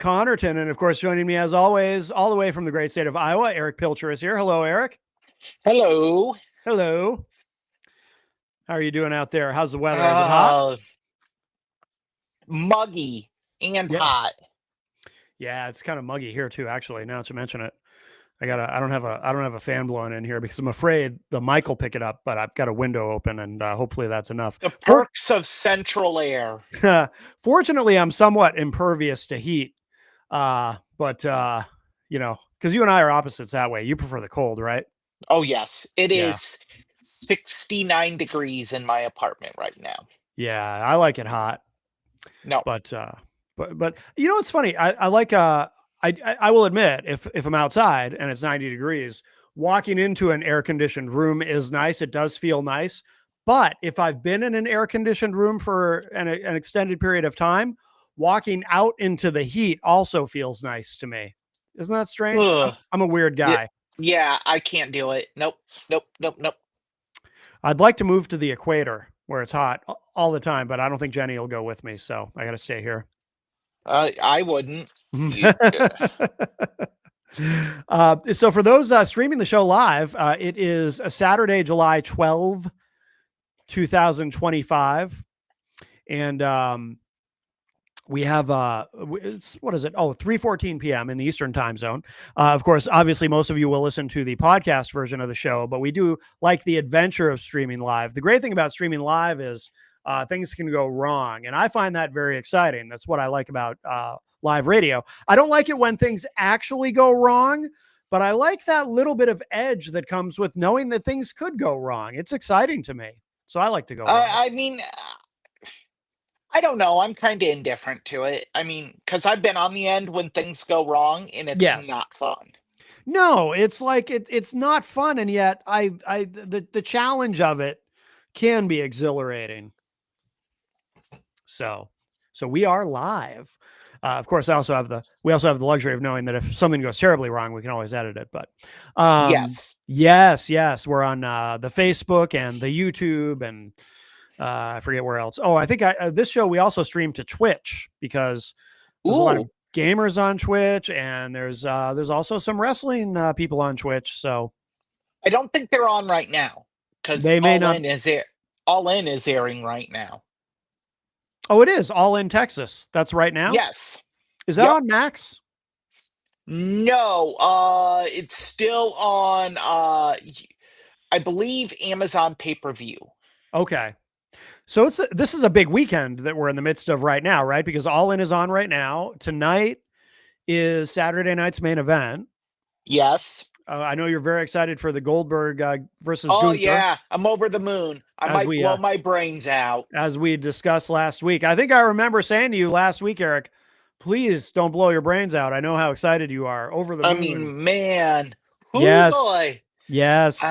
Connerton. And of course, joining me as always, all the way from the great state of Iowa, Eric Pilcher is here. Hello, Eric. Hello. Hello. How are you doing out there? How's the weather? Is it hot? Uh, Muggy and Yeah. hot. Yeah, it's kind of muggy here too, actually, now that you mention it. I don't have a fan blowing in here because I'm afraid the mic will pick it up, but I've got a window open and hopefully that's enough. The perks of central air. Fortunately, I'm somewhat impervious to heat. But because you and I are opposites that way. You prefer the cold, right? Oh, yes. It Yeah. is 69 degrees in my apartment right now. Yeah, I like it hot. No. But you know what's funny? I like I will admit if I'm outside and it's 90 degrees, walking into an air conditioned room is nice. It does feel nice. But if I've been in an air conditioned room for an extended period of time, walking out into the heat also feels nice to me. Isn't that strange? I'm a weird guy. Yeah, I can't do it. Nope. I'd like to move to the equator where it's hot all the time, but I don't think Jenny will go with me. So I got to stay here. I wouldn't. So for those streaming the show live, it is a Saturday, July 12, 2025. And we have what is it? Oh, 3:14 p.m. in the Eastern time zone. Of course, obviously, most of you will listen to the podcast version of the show, but we do like the adventure of streaming live. The great thing about streaming live is things can go wrong, and I find that very exciting. That's what I like about live radio. I don't like it when things actually go wrong, but I like that little bit of edge that comes with knowing that things could go wrong. It's exciting to me, so I like to go wrong. I mean, I don't know. I'm kind of indifferent to it. I mean, because I've been on the end when things go wrong and it's not fun. No, it's like it's not fun, and yet the challenge of it can be exhilarating. So we are live. Of course, we also have the luxury of knowing that if something goes terribly wrong, we can always edit it. But yes, we're on the Facebook and the YouTube, and I forget where else. Oh, I think this show we also stream to Twitch because there's a lot of gamers on Twitch, and there's also some wrestling people on Twitch. So I don't think they're on right now because All In is airing right now. Oh, it is All In Texas. That's right now. Yes. Is that on Max? No, it's still on. I believe Amazon pay-per-view. Okay. So this is a big weekend that we're in the midst of right now, right? Because All In is on right now. Tonight is Saturday night's main event. Yes. I know you're very excited for the Goldberg versus Gunther. Gunther. Yeah, I'm over the moon. I might blow my brains out. As we discussed last week. I think I remember saying to you last week, Eric, please don't blow your brains out. I know how excited you are. Over the moon. I mean, man. Yes. Boy. Yes.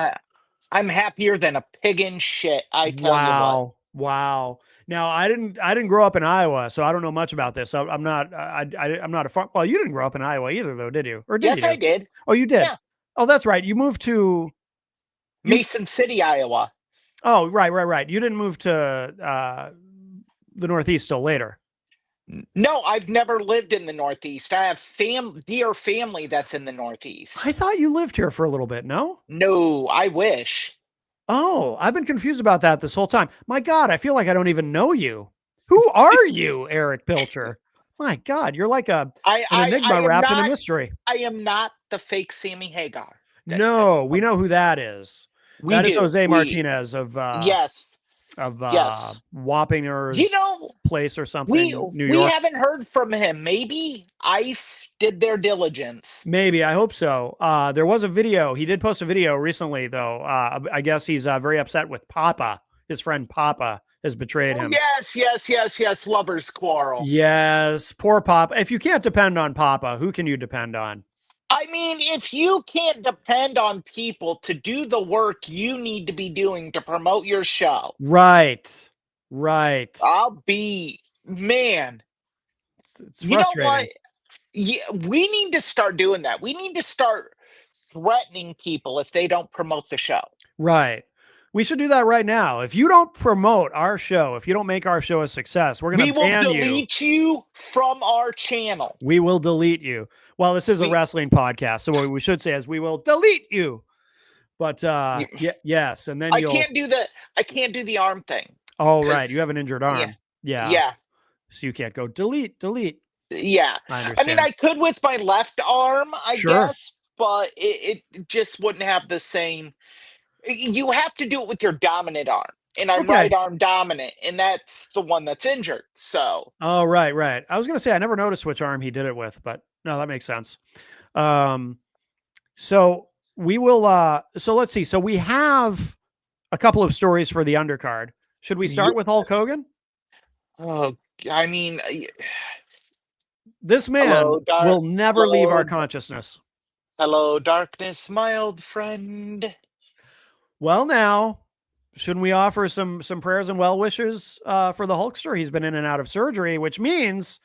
I'm happier than a pig in shit, I tell you what. Wow. Now I didn't grow up in Iowa, so I don't know much about this. I'm not a farm. Well, you didn't grow up in Iowa either, though, did you? Or did you? Yes, I did. Oh, you did? Yeah. Oh, that's right. You moved to Mason City, Iowa. Oh, right. You didn't move to the Northeast till later. No, I've never lived in the Northeast. I have dear family that's in the Northeast. I thought you lived here for a little bit, no? No, I wish. Oh, I've been confused about that this whole time. My God, I feel like I don't even know you. Who are you, Eric Pilcher? My God, you're like an enigma wrapped in a mystery. I am not the fake Sammy Hagar. No, we know who that is. That is Jose Martinez of Wappinger's place or something. New York. We haven't heard from him. Maybe ICE did their diligence. Maybe, I hope so. There was a video. He did post a video recently, though. I guess he's very upset with Papa. His friend Papa has betrayed him. Yes. Lovers quarrel. Yes, poor Papa. If you can't depend on Papa, who can you depend on? I mean, if you can't depend on people to do the work you need to be doing to promote your show. Right. I'll be, man. It's frustrating. You know what? Yeah, we need to start doing that. We need to start threatening people if they don't promote the show. Right. We should do that right now. If you don't promote our show, if you don't make our show a success, we're going We to will ban you. delete you from our channel. We will delete you. Well, this is a wrestling podcast, so what we should say is we will delete you. But yes, and then I can't do the arm thing. Oh, right. You have an injured arm. Yeah. So you can't go delete. Yeah. I understand. I mean, I could with my left arm, I guess, but it just wouldn't have the same. You have to do it with your dominant arm. And I'm right arm dominant, and that's the one that's injured. So. Oh, right. I was going to say, I never noticed which arm he did it with, but no, that makes sense. So we will, so let's see. So we have a couple of stories for the undercard. Should we start with Hulk Hogan? Oh, I mean, this man will never leave our consciousness. Hello, darkness, my old friend. Well, now, shouldn't we offer some prayers and well wishes for the Hulkster? He's been in and out of surgery, which means,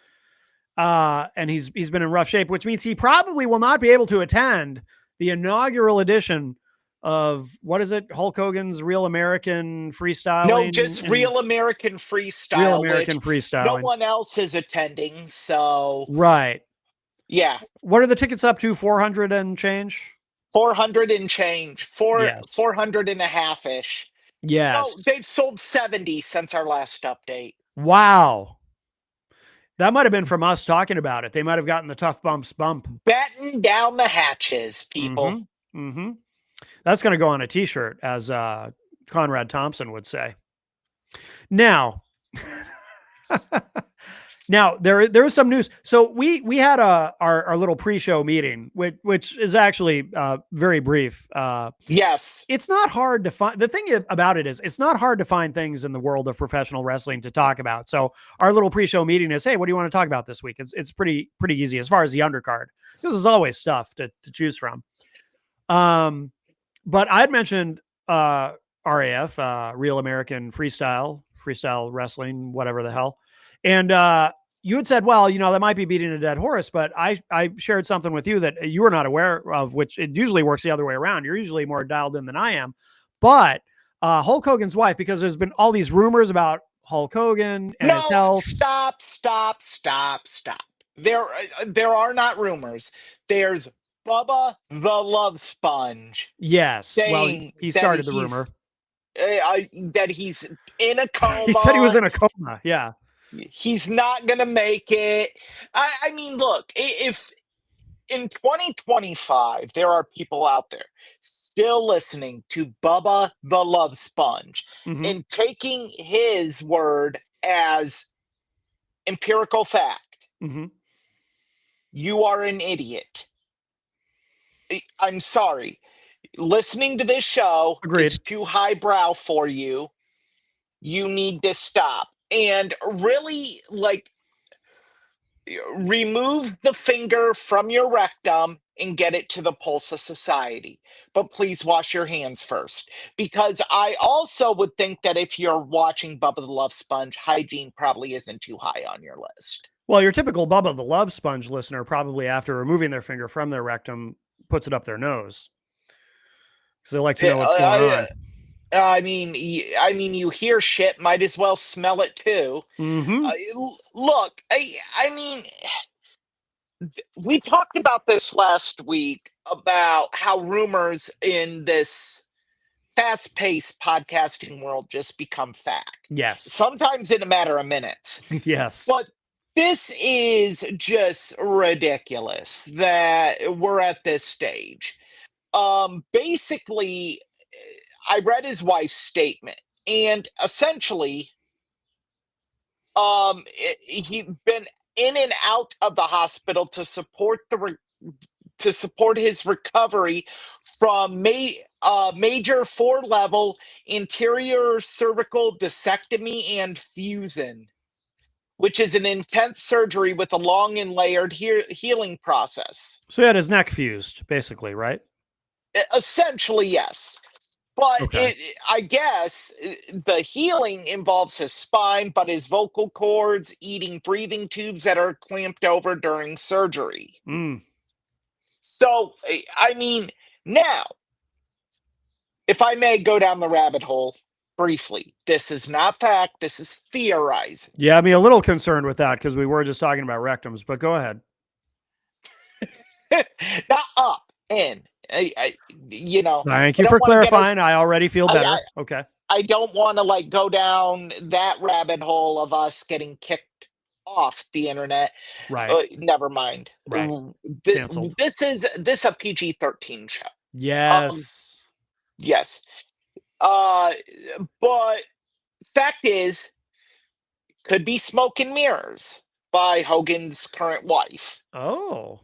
and he's been in rough shape, which means he probably will not be able to attend the inaugural edition of, what is it, Hulk Hogan's Real American Freestyle? No, just Real American Freestyle. Real American Freestyle. No one else is attending, so. Right. Yeah. What are the tickets up to? 400 and change? 400 and change. 400 and a half-ish. Yes. No, they've sold 70 since our last update. Wow. That might have been from us talking about it. They might have gotten the tough bumps bump. Batten down the hatches, people. Mm-hmm. That's going to go on a t-shirt, as Conrad Thompson would say. Now, there is some news. So we had our little pre-show meeting, which is actually very brief. Yes. It's not hard to find. The thing about it is, it's not hard to find things in the world of professional wrestling to talk about. So our little pre-show meeting is, hey, what do you want to talk about this week? It's pretty easy as far as the undercard. There's always stuff to choose from. But I'd mentioned RAF, Real American Freestyle Wrestling, whatever the hell. And you had said, well, that might be beating a dead horse, but I shared something with you that you were not aware of, which it usually works the other way around. You're usually more dialed in than I am. But Hulk Hogan's wife, because there's been all these rumors about Hulk Hogan and his health. Stop. There are not rumors. There's Bubba the Love Sponge. Yes. Well, he started the rumor. That he's in a coma. He said he was in a coma. Yeah. He's not going to make it. I mean, look, if in 2025, there are people out there still listening to Bubba the Love Sponge and taking his word as empirical fact, you are an idiot. I'm sorry. Listening to this show is too highbrow for you. You need to stop. And really, remove the finger from your rectum and get it to the pulse of society. But please wash your hands first. Because I also would think that if you're watching Bubba the Love Sponge, hygiene probably isn't too high on your list. Well, your typical Bubba the Love Sponge listener probably, after removing their finger from their rectum, puts it up their nose. Because they like to know what's going on. I mean, you hear shit, might as well smell it too. Look, I mean, we talked about this last week about how rumors in this fast-paced podcasting world just become fact. Yes. Sometimes in a matter of minutes. Yes. But this is just ridiculous that we're at this stage. Basically, I read his wife's statement, and essentially, he's been in and out of the hospital to support his recovery from major 4-level anterior cervical discectomy and fusion, which is an intense surgery with a long and layered healing process. So he had his neck fused, basically, right? Essentially, yes. But I guess the healing involves his spine, but his vocal cords, eating breathing tubes that are clamped over during surgery. So, I mean, now, if I may go down the rabbit hole briefly, this is not fact. This is theorizing. Yeah, I'm a little concerned with that because we were just talking about rectums, but go ahead. Not up, in. You know, Thank I you don't for want to get us. clarifying. I already feel I, better. Okay. I don't want to like go down that rabbit hole of us getting kicked off the internet. Right. Never mind. Right. Canceled. This a PG-13 show. Yes. Yes. But fact is, could be smoke and mirrors by Hogan's current wife. Oh.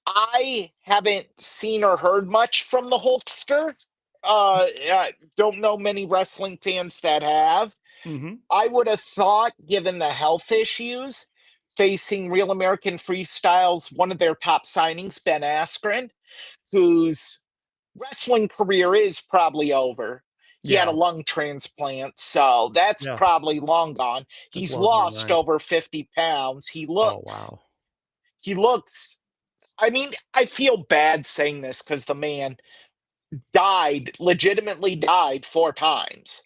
I haven't seen or heard much from the Hulkster. I don't know many wrestling fans that have. Mm-hmm. I would have thought, given the health issues facing Real American Freestyle's one of their top signings, Ben Askren, whose wrestling career is probably over. He had a Yeah. lung transplant, so that's Yeah. probably long gone. That He's blows my lost mind. over 50 pounds. Oh, wow. He looks, I mean, I feel bad saying this because the man legitimately died 4 times.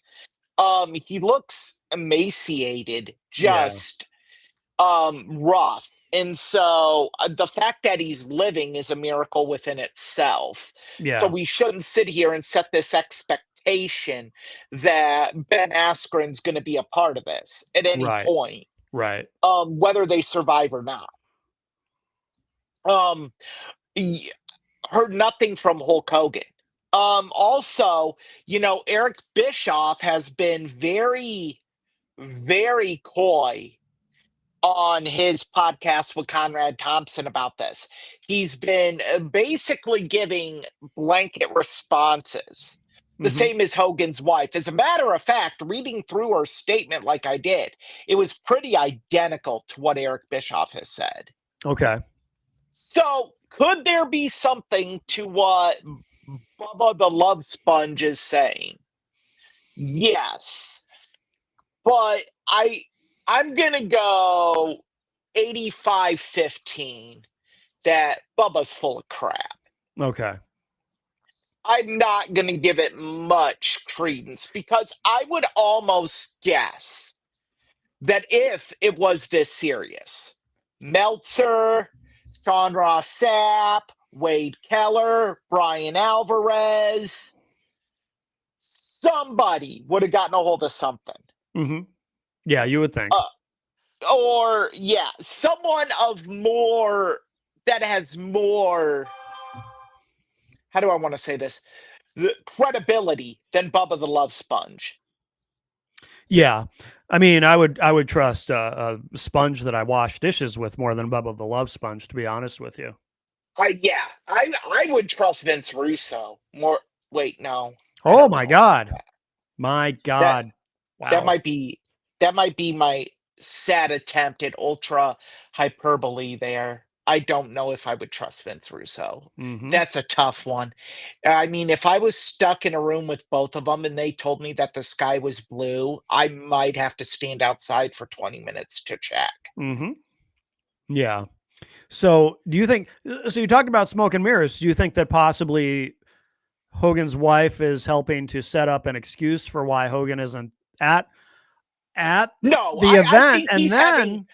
He looks emaciated, Yeah. just rough. And so the fact that he's living is a miracle within itself. So Yeah. we shouldn't sit here and set this expectation that Ben Askren's going to be a part of this at any Right. point, Right. whether they survive or not. Um, y- Heard nothing from Hulk Hogan. Also, Eric Bischoff has been very, very coy on his podcast with Conrad Thompson about this. He's been basically giving blanket responses, the Mm-hmm. same as Hogan's wife. As a matter of fact, reading through her statement like I did, it was pretty identical to what Eric Bischoff has said. Okay. So, could there be something to what Bubba the Love Sponge is saying? Yes. But I'm going to go 85-15 that Bubba's full of crap. Okay. I'm not going to give it much credence because I would almost guess that if it was this serious, Meltzer, Sean Ross Sapp, Wade Keller, Brian Alvarez, somebody would have gotten a hold of something. Mm-hmm. Yeah, you would think. Or, yeah, someone of more, that has more, how do I want to say this? Credibility than Bubba the Love Sponge. Yeah. I mean, I would trust a sponge that I wash dishes with more than Bubba the Love Sponge, to be honest with you. I would trust Vince Russo more. Wait, no. Oh my God. My God. Wow. That might be my sad attempt at ultra hyperbole there. I don't know if I would trust Vince Russo. Mhm. That's a tough one. I mean, if I was stuck in a room with both of them and they told me that the sky was blue, I might have to stand outside for 20 minutes to check. Mhm. Yeah. So, do you think? So, you talked about smoke and mirrors. Do you think that possibly Hogan's wife is helping to set up an excuse for why Hogan isn't at No, the event, and then?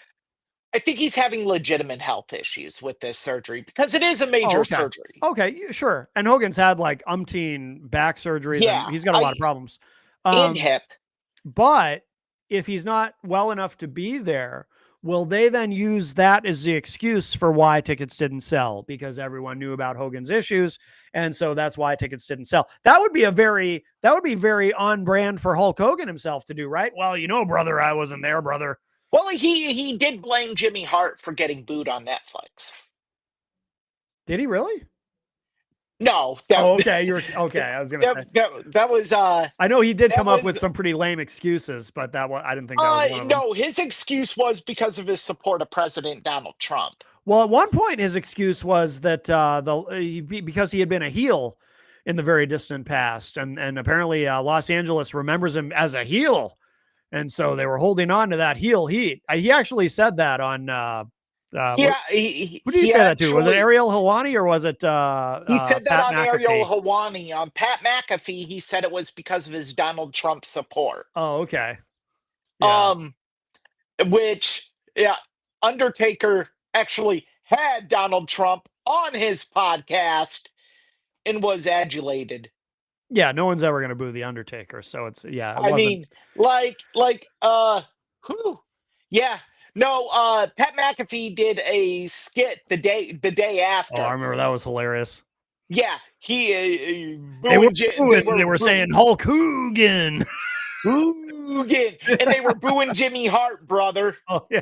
I think he's having legitimate health issues with this surgery because it is a major surgery. Okay, sure. And Hogan's had like umpteen back surgeries, Yeah, and he's got a lot of problems. And hip. But if he's not well enough to be there, will they then use that as the excuse for why tickets didn't sell? Because everyone knew about Hogan's issues, and so that's why tickets didn't sell. That would be very on brand for Hulk Hogan himself to do, right? Well, brother, I wasn't there, brother. Well, he did blame Jimmy Hart for getting booed on Netflix. Did he really? No. Okay. Okay. I was gonna say that was. I know he did come up with some pretty lame excuses, but I didn't think that was one of them. No, his excuse was because of his support of President Donald Trump. Well, at one point, his excuse was that because he had been a heel in the very distant past, and apparently Los Angeles remembers him as a heel, and so they were holding on to that heel heat. He actually said that on Yeah, who did he he say that to? Was it actually Ariel Helwani or was it he said that Pat on Ariel McAfee? Helwani. On Pat McAfee, he said it was because of his Donald Trump support. Oh, okay. Yeah. Um, which yeah, Undertaker actually had Donald Trump on his podcast and was adulated. Yeah, no one's ever going to boo the Undertaker, so it's it I wasn't. mean, who? Yeah, no. Pat McAfee did a skit the day Oh, I after. remember that was hilarious. Yeah, he They were booing. They booing, were they were saying Hulk Hogan. Hogan, and they were booing Jimmy Hart, brother. Oh yeah.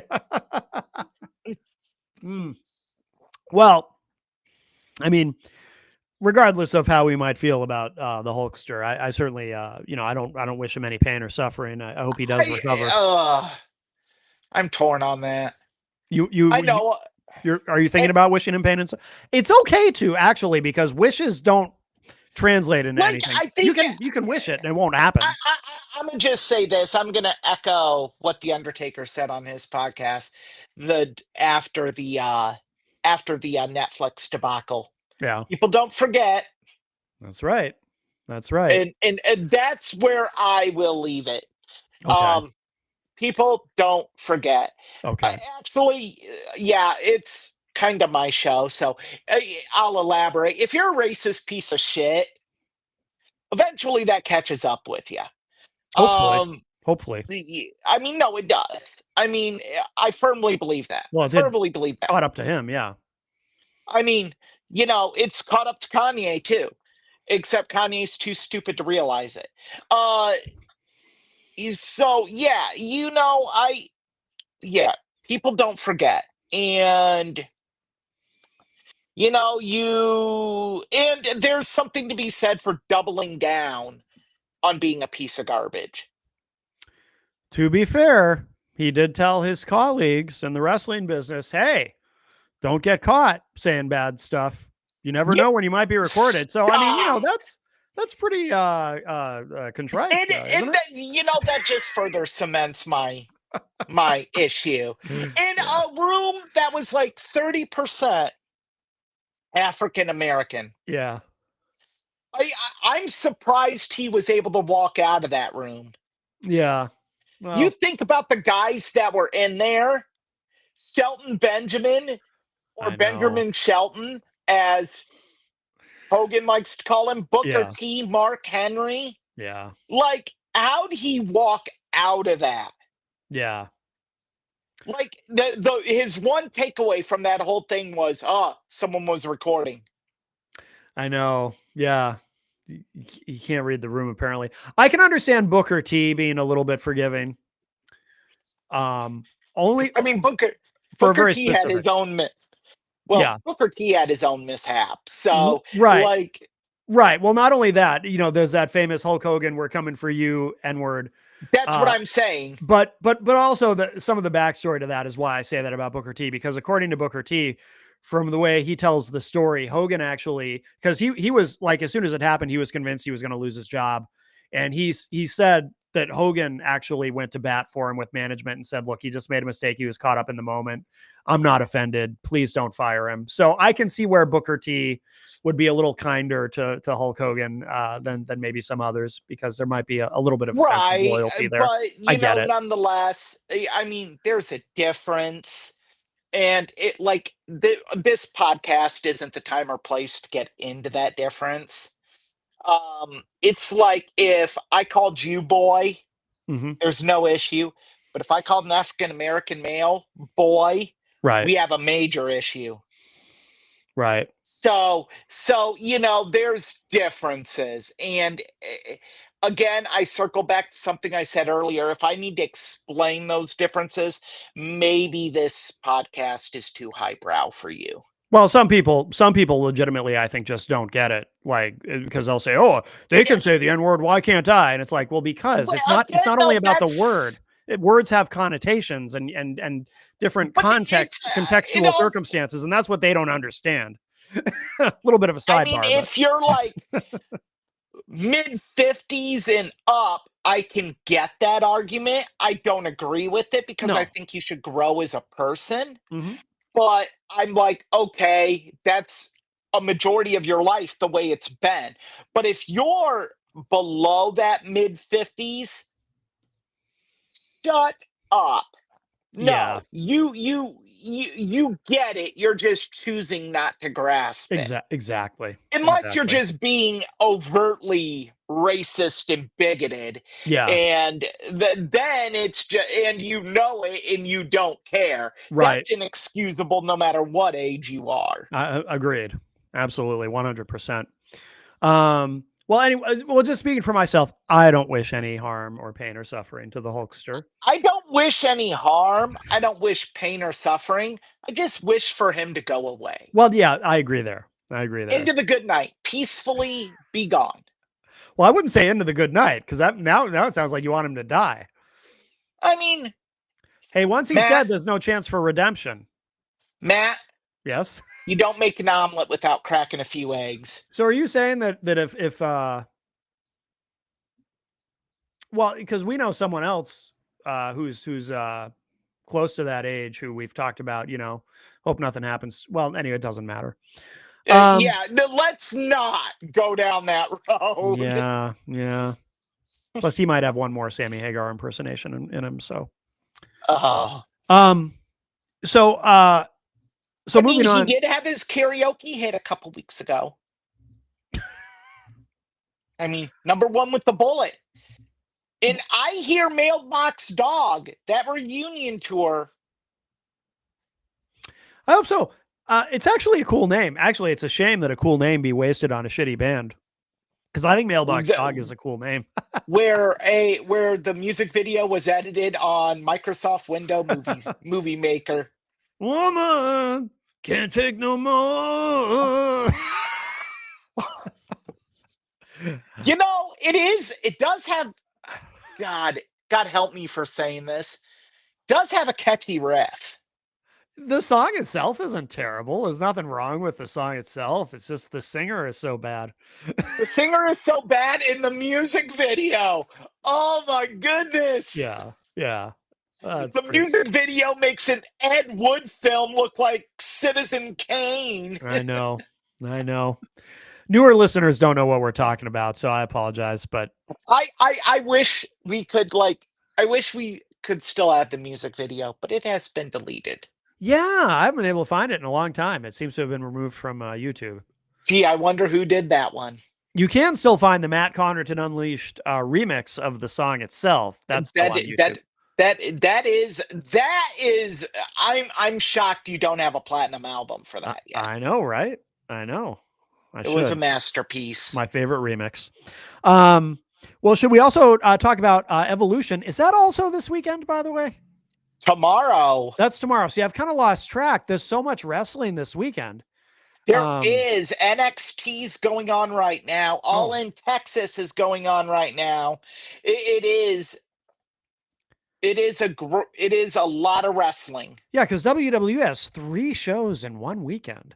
Mm. Well, I mean, regardless of how we might feel about the Hulkster, I certainly, I don't wish him any pain or suffering. I hope he does recover. I'm torn on that. You, I you, know. are you thinking And, about wishing him pain and it's okay to actually because wishes don't translate into like, anything. I think You can wish it and it won't happen. I'm gonna just say this. I'm gonna echo what the Undertaker said on his podcast. The after the Netflix debacle. Yeah, People don't forget, that's right. That's right. and that's where I will leave it. Okay. People don't forget. Okay. Actually, yeah, it's kind of my show, so I'll elaborate. If you're a racist piece of shit, eventually that catches up with you. Hopefully. Um, Hopefully. I mean, no, it does. I mean, I firmly believe that. Well, it did Firmly believe that. caught up to him. Yeah. I mean, it's caught up to Kanye too, except Kanye's too stupid to realize it. Uh, so yeah, yeah, people don't forget, and and there's something to be said for doubling down on being a piece of garbage. To be fair, he did tell his colleagues in the wrestling business, "Hey, don't get caught saying bad stuff. You never Yeah, know when you might be recorded." So, I mean, stop. that's pretty contrite, And isn't that that just further cements my issue. it? In Yeah. a room that was like 30% African American, Yeah. I'm surprised he was able to walk out of that room. Yeah. You Well, think about the guys that were in there, Shelton Benjamin or I know. Benjamin Shelton, as Hogan likes to call him, Booker Yeah. T, Mark Henry. Yeah. Like, how'd he walk out of that? Yeah. Like his one takeaway from that whole thing was, someone was recording. I know. Yeah. He can't read the room apparently. I can understand Booker T being a little bit forgiving. Only I mean, Booker for a Booker very T had specific. his own Yeah. Booker T had his own mishap. So Right. like Right. Well, not only that, there's that famous Hulk Hogan, "We're coming for you," N-word. that's what Uh, I'm saying. but also some of the backstory to that is why I say that about Booker T, because according to Booker T, from the way he tells the story, Hogan actually, because he was like, as soon as it happened, he was convinced he was going to lose his job. And he said that Hogan actually went to bat for him with management and said, "Look, he just made a mistake. He was caught up in the moment. I'm not offended. Please don't fire him." So I can see where Booker T would be a little kinder to Hulk Hogan than maybe some others, because there might be a little bit of a sense of Right. loyalty there. But I get it. nonetheless, I mean, there's a difference. And this podcast isn't the time or place to get into that difference. It's like if I called you boy, Hmm. there's no issue. But if I called an African American male boy, Right. we have a major issue. Right. So there's differences. And again, I circle back to something I said earlier. If I need to explain those differences, maybe this podcast is too highbrow for you. Well, some people legitimately, I think, just don't get it. Like, because they'll say, "Oh, they can say the N-word. Why can't I?" And it's like, well, because it's Well, not again, only though, about the word. Words have connotations and different but it's contextual circumstances, and that's what they don't understand. A little bit of a I mean, sidebar, but if you're like mid 50s and up, I can get that argument. I don't agree with it because I no. think you should grow as a person. Hmm. but I'm like, okay, that's a majority of your life the way it's been. But if you're below that mid 50s, shut up. Yeah, No, you get it. You're just choosing not to grasp it. exactly. Unless you're Exactly. just being overtly racist and bigoted, Yeah, and then it's just, and you know it and you don't care. right. That's inexcusable no matter what age you are. Agreed. Absolutely, 100%. Well, anyway, well, just speaking for myself, I don't wish any harm or pain or suffering to the Hulkster. I don't wish any harm. I don't wish pain or suffering. I just wish for him to go away Well, yeah, I agree there. I agree there. into the good night, peacefully be gone. Well, I wouldn't say into the good night because that now it sounds like you want him to die. I mean, Hey, once he's Matt, dead, there's no chance for redemption. Matt, Yes. you don't make an omelet without cracking a few eggs. So are you saying that if well, because we know someone else who's close to that age who we've talked about, hope nothing happens. Well, anyway, it doesn't matter. Um, Yeah, no, let's not go down that road. yeah. Plus, he might have one more Sammy Hagar impersonation in him. So, Oh, um, so, uh, so I mean, moving he on. did have his karaoke hit a couple weeks ago. I mean, number one with the bullet. And I hear Mailbox Dog, that reunion tour. I hope so. It's actually a cool name. Actually, it's a shame that a cool name be wasted on a shitty band because I think Mailbox Dog is a cool name. Where the music video was edited on Microsoft Movie Maker. Woman can't take no more. You know, it does have, God help me for saying this, does have a catchy riff. The song itself isn't terrible. There's nothing wrong with the song itself. It's just the singer is so bad. The singer is so bad in the music video. Oh my goodness. Yeah. The music video makes an Ed Wood film look like Citizen Kane. I know. Newer listeners don't know what we're talking about, so I apologize. But I wish we could still have the music video, but it has been deleted. yeah, I haven't been able to find it in a long time. It seems to have been removed from YouTube. Gee, I wonder who did that one. You can still find the Matt Connerton Unleashed remix of the song itself. That's still on YouTube. That is I'm shocked you don't have a platinum album for that yet. I know, right? I know. It was a masterpiece. My favorite remix. Well, should we also talk about Evolution? Is that also this weekend, by the way? Tomorrow. That's tomorrow. See, I've kind of lost track. There's so much wrestling this weekend. There is NXT's going on right now. All in Texas is going on right now. It is a lot of wrestling. Yeah, because WWE has 3 shows in one weekend.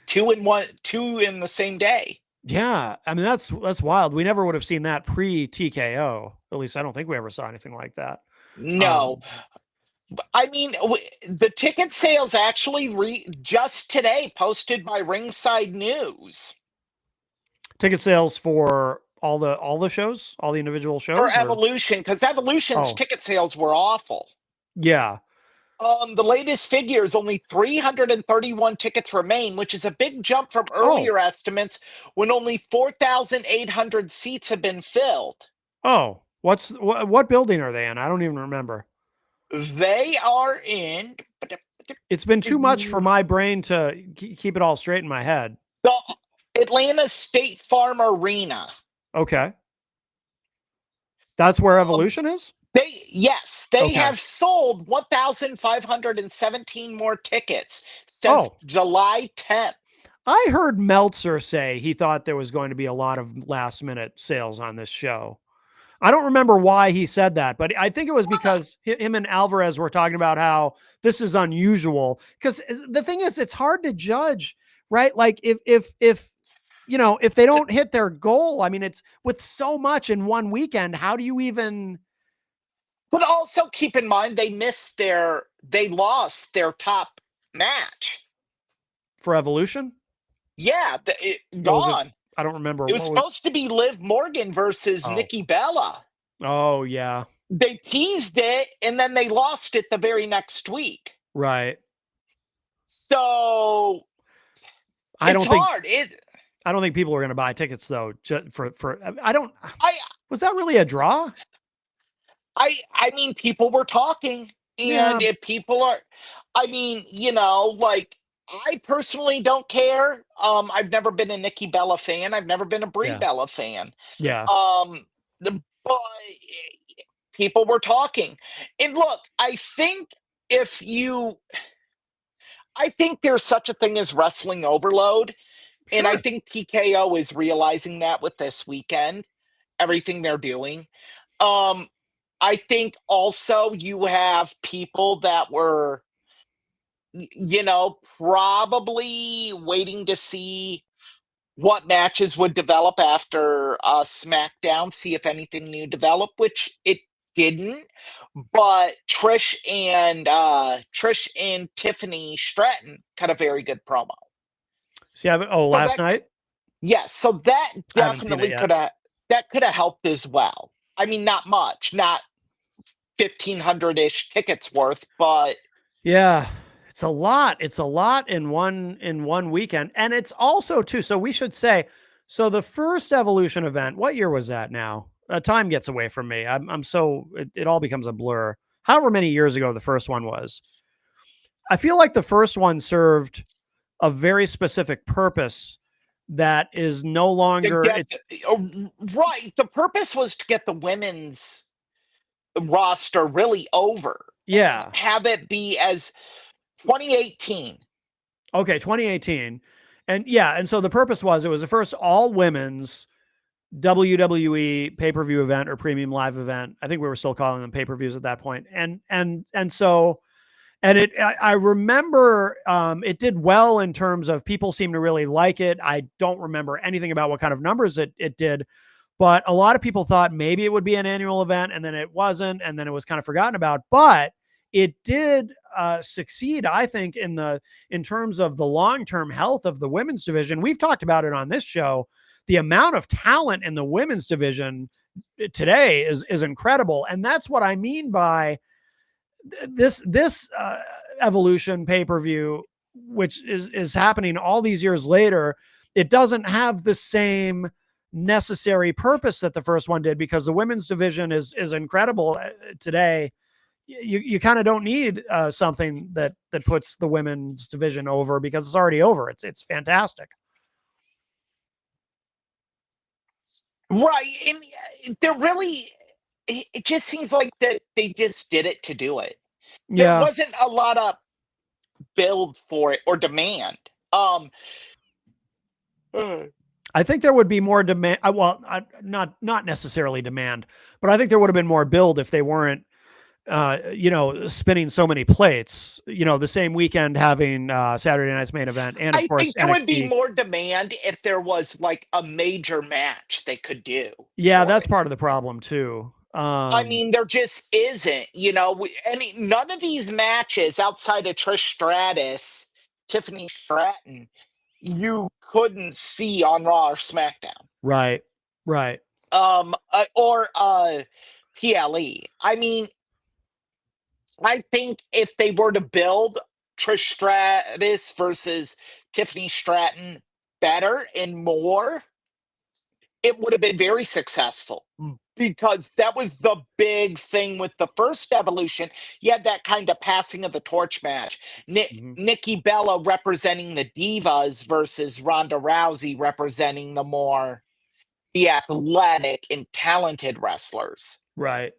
2 in the same day. Yeah, I mean that's wild. We never would have seen that pre TKO. At least I don't think we ever saw anything like that. No. I mean, the ticket sales actually just today posted by Ringside News. Ticket sales for all the shows, all the individual shows? For Evolution, because Evolution's ticket sales were awful. Yeah. The latest figure is only 331 tickets remain, which is a big jump from earlier estimates when only 4,800 seats have been filled. Oh, what building are they in? I don't even remember. They are in. It's been too much for my brain to keep it all straight in my head. The Atlanta State Farm Arena. Okay. That's where Evolution is? They have sold 1,517 more tickets since July 10th. I heard Meltzer say he thought there was going to be a lot of last minute sales on this show. I don't remember why he said that, but I think it was because him and Alvarez were talking about how this is unusual. Because the thing is, it's hard to judge, right? Like if they don't hit their goal, I mean, it's with so much in one weekend. How do you even? But also keep in mind they lost their top match For Evolution. Yeah, What was it? gone. I don't remember It was what was. supposed to be Liv Morgan versus Oh, Nikki Bella. oh yeah, They teased it and then they lost it the very next week. right. So I it's don't think hard. I don't think people are going to buy tickets though. For I don't. I Was that really a draw? I mean, people were talking, Yeah, and if people are, I mean, like I personally don't care. I've never been a Nikki Bella fan. I've never been a Brie yeah, Bella fan. yeah. But people were talking, and look, if you, I think there's such a thing as wrestling overload, and I Sure. think TKO is realizing that with this weekend, everything they're doing. Um, I think also you have people that were, probably waiting to see what matches would develop after SmackDown, see if anything new developed, which it didn't. But Trish and Tiffany Stratton cut a very good promo. See, So last that night. yes, so that I haven't seen it definitely yet. could have helped as well. I mean, not much, not 1,500-ish tickets worth, but Yeah, it's a lot. It's a lot in one weekend, and it's also too. So we should say, so the first Evolution event. What year was that? Now, time gets away from me. I'm so it all becomes a blur. However many years ago the first one was. I feel like the first one served a very specific purpose that is no to longer. get It's right, the purpose was to get the women's roster really over and yeah. have it be as 2018. Okay, 2018. And yeah, and so the purpose was it was the first all women's WWE pay-per-view event or premium live event. I think we were still calling them pay-per-views at that point. And so I remember it did well in terms of people seem to really like it. I don't remember anything about what kind of numbers it did, but a lot of people thought maybe it would be an annual event, and then it wasn't, and then it was kind of forgotten about. But it did succeed, I think, in terms of the long-term health of the women's division. We've talked about it on this show. The amount of talent in the women's division today is incredible, and that's what I mean by this Evolution pay-per-view, which is happening all these years later. It doesn't have the same necessary purpose that the first one did, because the women's division is incredible today. You kind of don't need something that puts the women's division over, because it's already over. It's fantastic. Right, and they're really. It just seems like that they just did it to do it. There Yeah, wasn't a lot of build for it or demand. Uh, I think there would be more demand. Well, not necessarily demand, but I think there would have been more build if they weren't spinning so many plates, the same weekend having Saturday night's main event and of I course think there would be NXT. more demand if there was like a major match they could do Yeah, for that's it. part of the problem too. I mean, there just isn't, none of these matches outside of Trish Stratus, Tiffany Stratton, you couldn't see on Raw or SmackDown. Right. Right. Or PLE. I mean, I think if they were to build Trish Stratus versus Tiffany Stratton better and more, it would have been very successful, because that was the big thing with the first Evolution. You had that kind of passing of the torch match. Mhm. Nikki Bella representing the Divas versus Ronda Rousey representing the athletic and talented wrestlers. Right.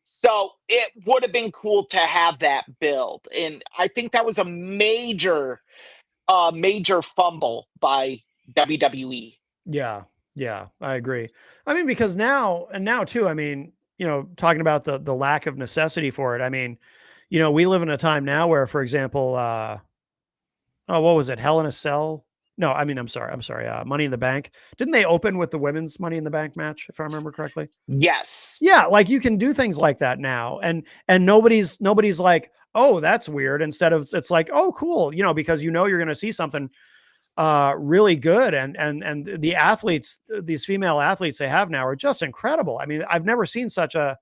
So it would have been cool to have that build. And I think that was a major fumble by WWE. Yeah. Yeah, I agree. I mean, because now too, I mean, talking about the lack of necessity for it. I mean, we live in a time now where, for example, what was it? Hell in a Cell? No, I mean, I'm sorry. Money in the Bank. Didn't they open with the women's Money in the Bank match, if I remember correctly? Yes. Yeah, like you can do things like that now, and nobody's like, oh, that's weird. Instead of it's like, oh, cool, because you're going to see something really good. And the athletes, these female athletes they have now are just incredible. I mean, I've never seen such a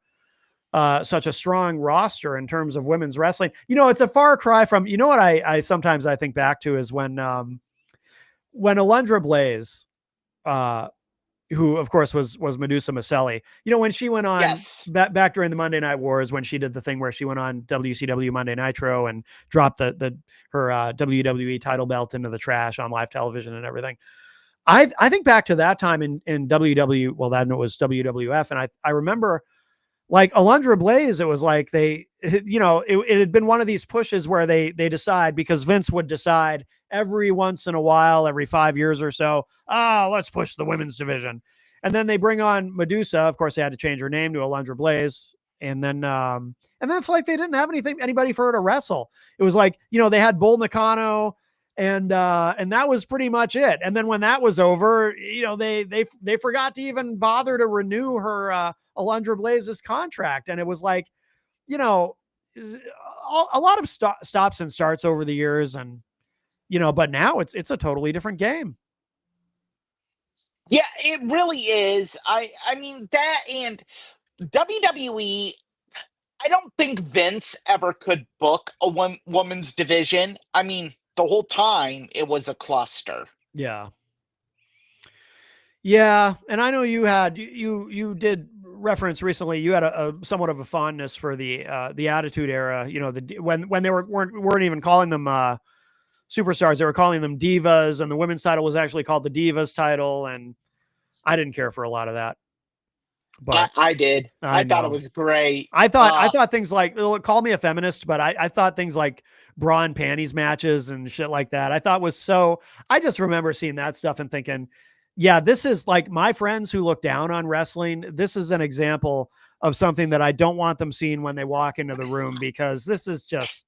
strong roster in terms of women's wrestling. It's a far cry from, what I sometimes I think back to is when Alundra Blaze, who of course was Medusa Maselli, when she went on Yes. back during the Monday Night Wars, when she did the thing where she went on WCW Monday Nitro and dropped her WWE title belt into the trash on live television and everything. I think back to that time in WW, well, then it was WWF, and I remember like Alundra Blaze, it was like it had been one of these pushes where they decide, because Vince would decide every once in a while, every 5 years or so, let's push the women's division. And then they bring on Medusa. Of course, they had to change her name to Alundra Blaze. And then that's like they didn't have anybody for her to wrestle. It was like, they had Bull Nakano, and that was pretty much it. And then when that was over, they forgot to even bother to renew her Alundra Blaze's contract. And it was like, a lot of stops and starts over the years. And, but now it's a totally different game. Yeah, it really is. I mean that, and WWE, I don't think Vince ever could book a woman's division. I mean, the whole time it was a cluster. Yeah. Yeah. And I know you did reference recently, you had a somewhat of a fondness for the Attitude Era, when they weren't even calling them superstars, they were calling them divas, and the women's title was actually called the Divas title. And I didn't care for a lot of that. But I did. I I thought it know. was great. I thought things like, call me a feminist, but I thought things like bra and panties matches and shit like that, I thought was so, I just remember seeing that stuff and thinking, yeah, this is like my friends who look down on wrestling. This is an example of something that I don't want them seeing when they walk into the room, because this is just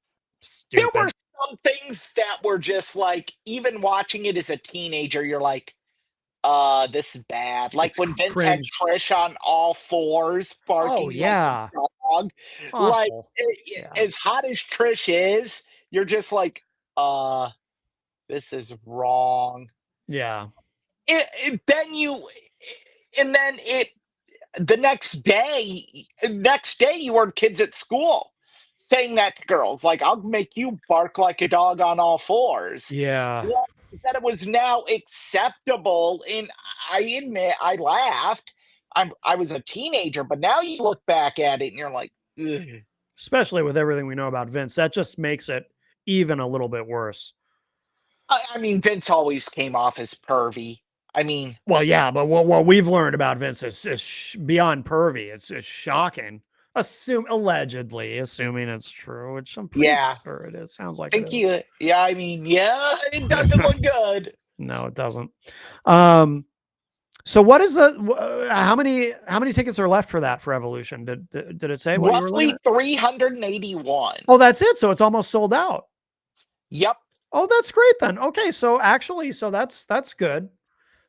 There were stupid. some things that were just like, even watching it as a teenager, you're like, this is bad. Like It's when Vince had cringe. Trish on all fours Oh barking like yeah. a dog. Like, Awful. Yeah. as hot as Trish is, you're just like, uh, this is wrong. Yeah. Then you, and then the next day you heard kids at school saying that to girls, like, I'll make you bark like a dog on all fours. Yeah. Yeah, that it was now acceptable. And I admit I laughed. I was a teenager, but now you look back at it and you're like, ugh. Especially with everything we know about Vince, that just makes it even a little bit worse. I mean, Vince always came off as pervy. I mean, Well, yeah, but what we've learned about Vince is beyond pervy. It's shocking. Allegedly, assuming it's true, which I'm pretty yeah, sure it is. Sounds like it thank is. you. Yeah, I mean, yeah, it doesn't look good. No, it doesn't. So what is how many tickets are left for that for Evolution? Did it say what you were looking Roughly at? 381. Oh, that's it. So it's almost sold out. Yep. Oh, that's great then. Okay, so actually, so that's good.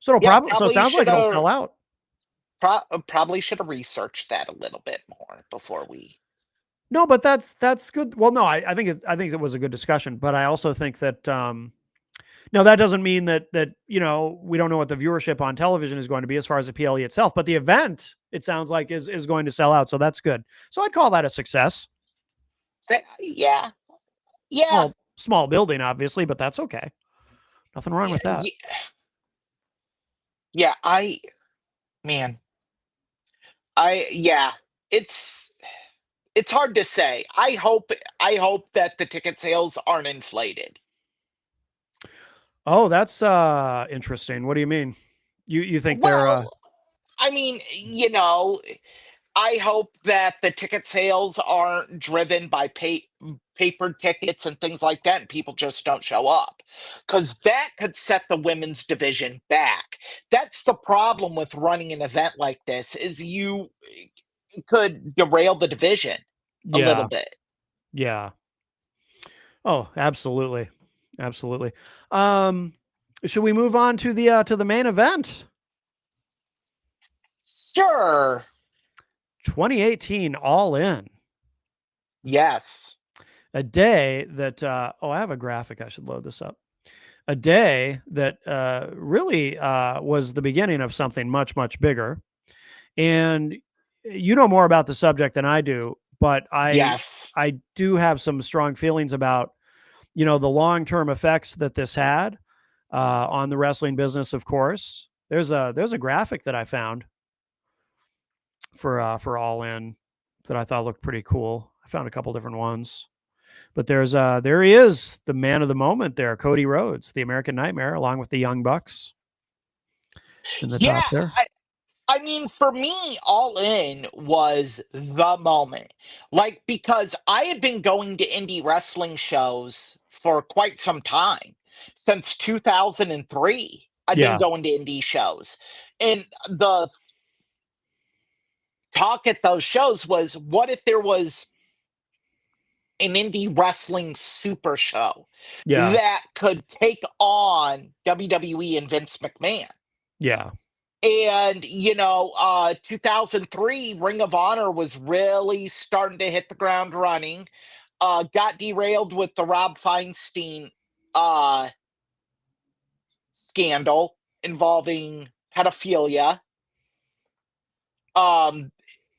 So Yeah, so it probably sounds like should it'll have sell out. probably should have researched that a little bit more before we. No, but that's good. Well, no, I think it was a good discussion, but I also think that now that doesn't mean that we don't know what the viewership on television is going to be as far as the PLE itself, but the event, it sounds like, is going to sell out, so that's good. So I'd call that a success. Yeah, yeah, Small building, obviously, but that's okay. Nothing wrong yeah, with that. yeah. Man, yeah. It's hard to say. I hope that the ticket sales aren't inflated. Oh, that's interesting. What do you mean? You think they're Well, I mean, I hope that the ticket sales aren't driven by paper tickets and things like that, and people just don't show up, because that could set the women's division back. That's the problem with running an event like this, is you could derail the division a little yeah, bit. yeah. Oh, absolutely. Absolutely. Um should we move on to the main event? Sure. 2018 All In. Yes. A day that I have a graphic. I should load this up. A day that really was the beginning of something much, much bigger. And you know more about the subject than I do, but Yes. I do have some strong feelings about, the long-term effects that this had on the wrestling business. Of course, there's a graphic that I found for All In that I thought looked pretty cool. I found a couple different ones, but there he is, the man of the moment there, Cody Rhodes, the American Nightmare, along with the Young Bucks in the Yeah. top there. I mean, for me, All In was the moment. Like, because I had been going to indie wrestling shows for quite some time. Since 2003, I've been Yeah, going to indie shows. And the talk at those shows was, what if there was an indie wrestling super show yeah, that could take on WWE and Vince McMahon? yeah. And 2003 Ring of Honor was really starting to hit the ground running. Got derailed with the Rob Feinstein uh scandal involving pedophilia. um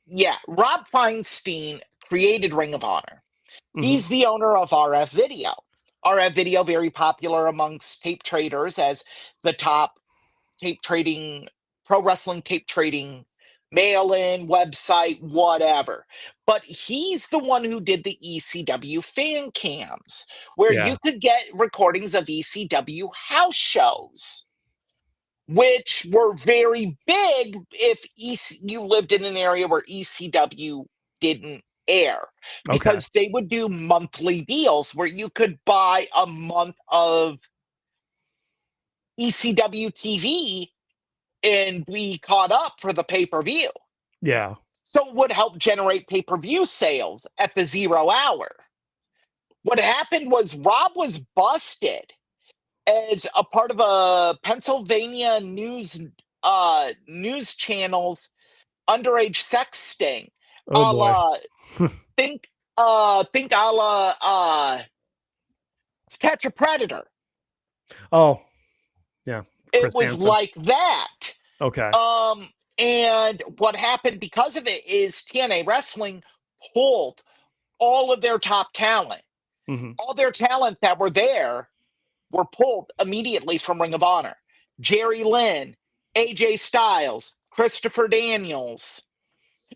yeah, Rob Feinstein created Ring of Honor. Hmm. He's the owner of RF Video. RF Video, very popular amongst tape traders as the top tape trading, pro wrestling tape trading, mail in, website, whatever. But he's the one who did the ECW fan cams, where Yeah. you could get recordings of ECW house shows, which were very big if you lived in an area where ECW didn't air, Okay. because they would do monthly deals where you could buy a month of ECW TV and be caught up for the pay per view. Yeah. So it would help generate pay per view sales at the 0 hour. What happened was Rob was busted as a part of a Pennsylvania news channel's underage sex sting, Oh a boy. la think think a la Catch a Predator. Oh yeah. It Chris was Hansen. like that. Okay. Um, and what happened because of it is TNA Wrestling pulled all of their top talent. Hmm. All their talent that were there were pulled immediately from Ring of Honor. Jerry Lynn, AJ Styles, Christopher Daniels.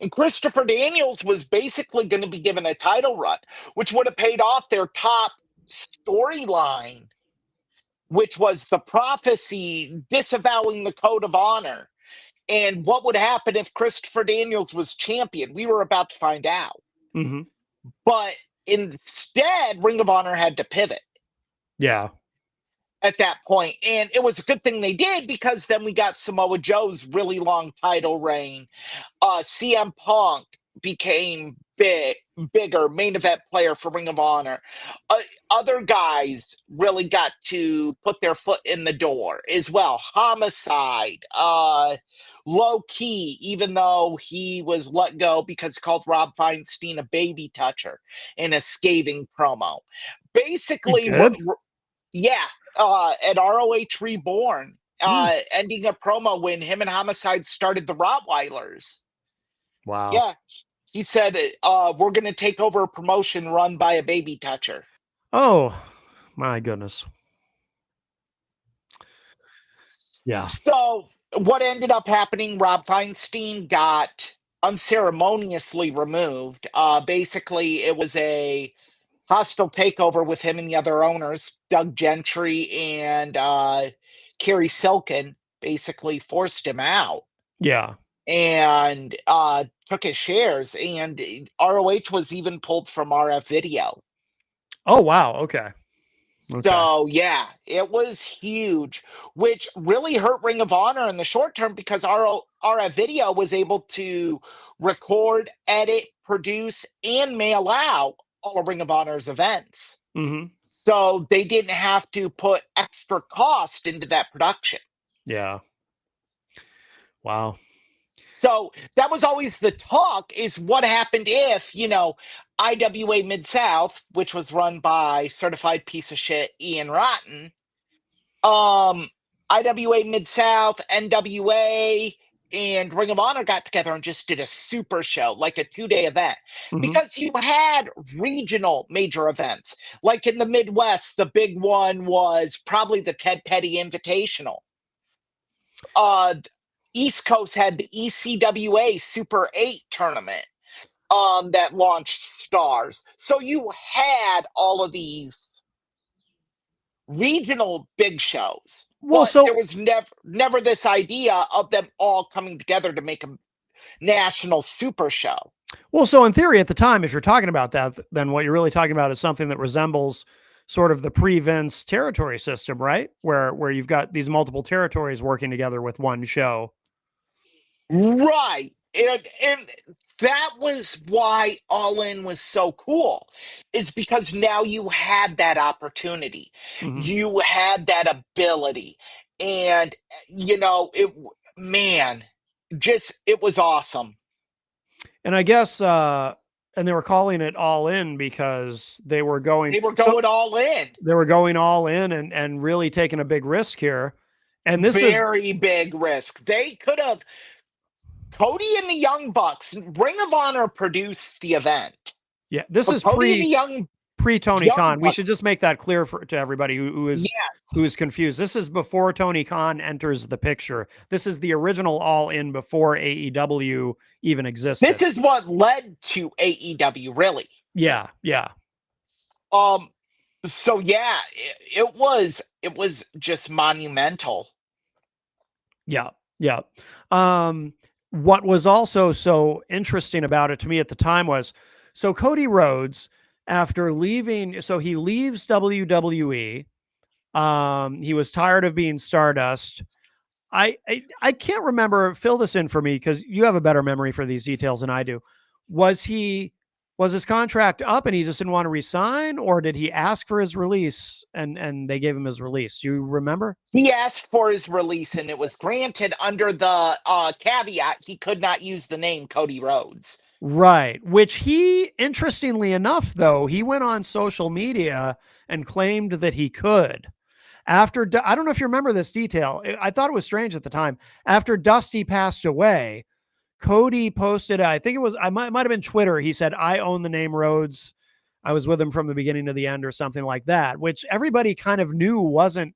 And Christopher Daniels was basically going to be given a title run, which would have paid off their top storyline, which was the prophecy disavowing the code of honor. And what would happen if Christopher Daniels was champion? We were about to find out. Hmm. But instead, Ring of Honor had to pivot Yeah. at that point. And it was a good thing they did, because then we got Samoa Joe's really long title reign. CM Punk became bigger main event player for Ring of Honor. Other guys really got to put their foot in the door as well. Homicide, Low Key, even though he was let go because he called Rob Feinstein a baby toucher in a scathing promo. He Basically, did. yeah, at ROH Reborn, Hmm. ending a promo when him and Homicide started the Rottweilers. Wow. Yeah, he said, we're going to take over a promotion run by a baby toucher. Oh my goodness. Yeah. So, what ended up happening, Rob Feinstein got unceremoniously removed. Basically, it was a hostile takeover with him and the other owners, Doug Gentry and Kerry Silken, basically forced him out Yeah. and took his shares. And ROH was even pulled from RF Video. Oh wow. Okay. Okay. So yeah, it was huge, which really hurt Ring of Honor in the short term, because RF Video was able to record, edit, produce, and mail out all of Ring of Honor's events. Hmm. So they didn't have to put extra cost into that production. Yeah. Wow. So that was always the talk, is what happened if, IWA Mid-South, which was run by certified piece of shit Ian Rotten, IWA Mid-South, NWA, and Ring of Honor got together and just did a super show, like a 2-day event. Mhm. Because you had regional major events. Like in the Midwest, the big one was probably the Ted Petty Invitational. Uh, East Coast had the ECWA Super 8 tournament that launched stars. So you had all of these regional big shows, Well, but there so was never this idea of them all coming together to make a national super show. so in theory, at the time, if you're talking about that, then what you're really talking about is something that resembles sort of the pre-Vince territory system, right? Where you've got these multiple territories working together with one show. Right. And that was why All In was so cool, is because now you had that opportunity. Mhm. You had that ability. And, man, just, it was awesome. And I guess, and they were calling it All In because they were going. They were So going all in. they were going all in and really taking a big risk here. And this is Very big risk. They could have, Cody and the Young Bucks, Ring of Honor produced the event. this But is Cody and the pre Tony Young Khan. We Bucks, should just make that clear to everybody who is confused. This is before Tony Khan enters the picture. This is the original All In before AEW even existed. this is what led to AEW, really. Yeah, yeah. So yeah, it was just monumental. Yeah, yeah. What was also so interesting about it to me at the time was, so Cody Rhodes, after leaving, so he leaves WWE. He was tired of being Stardust. I can't remember. Fill this in for me because you have a better memory for these details than I do. Was his contract up and he just didn't want to resign, or did he ask for his release and they gave him his release? Do you remember? He asked for his release and it was granted under the caveat he could not use the name Cody Rhodes. Right. Which he, interestingly enough, though, he went on social media and claimed that he could. After, I don't know if you remember this detail. I thought it was strange at the time. After Dusty passed away, Cody posted, I think it was, I might have been Twitter. He said, "I own the name Rhodes. I was with him from the beginning to the end," or something like that, which everybody kind of knew wasn't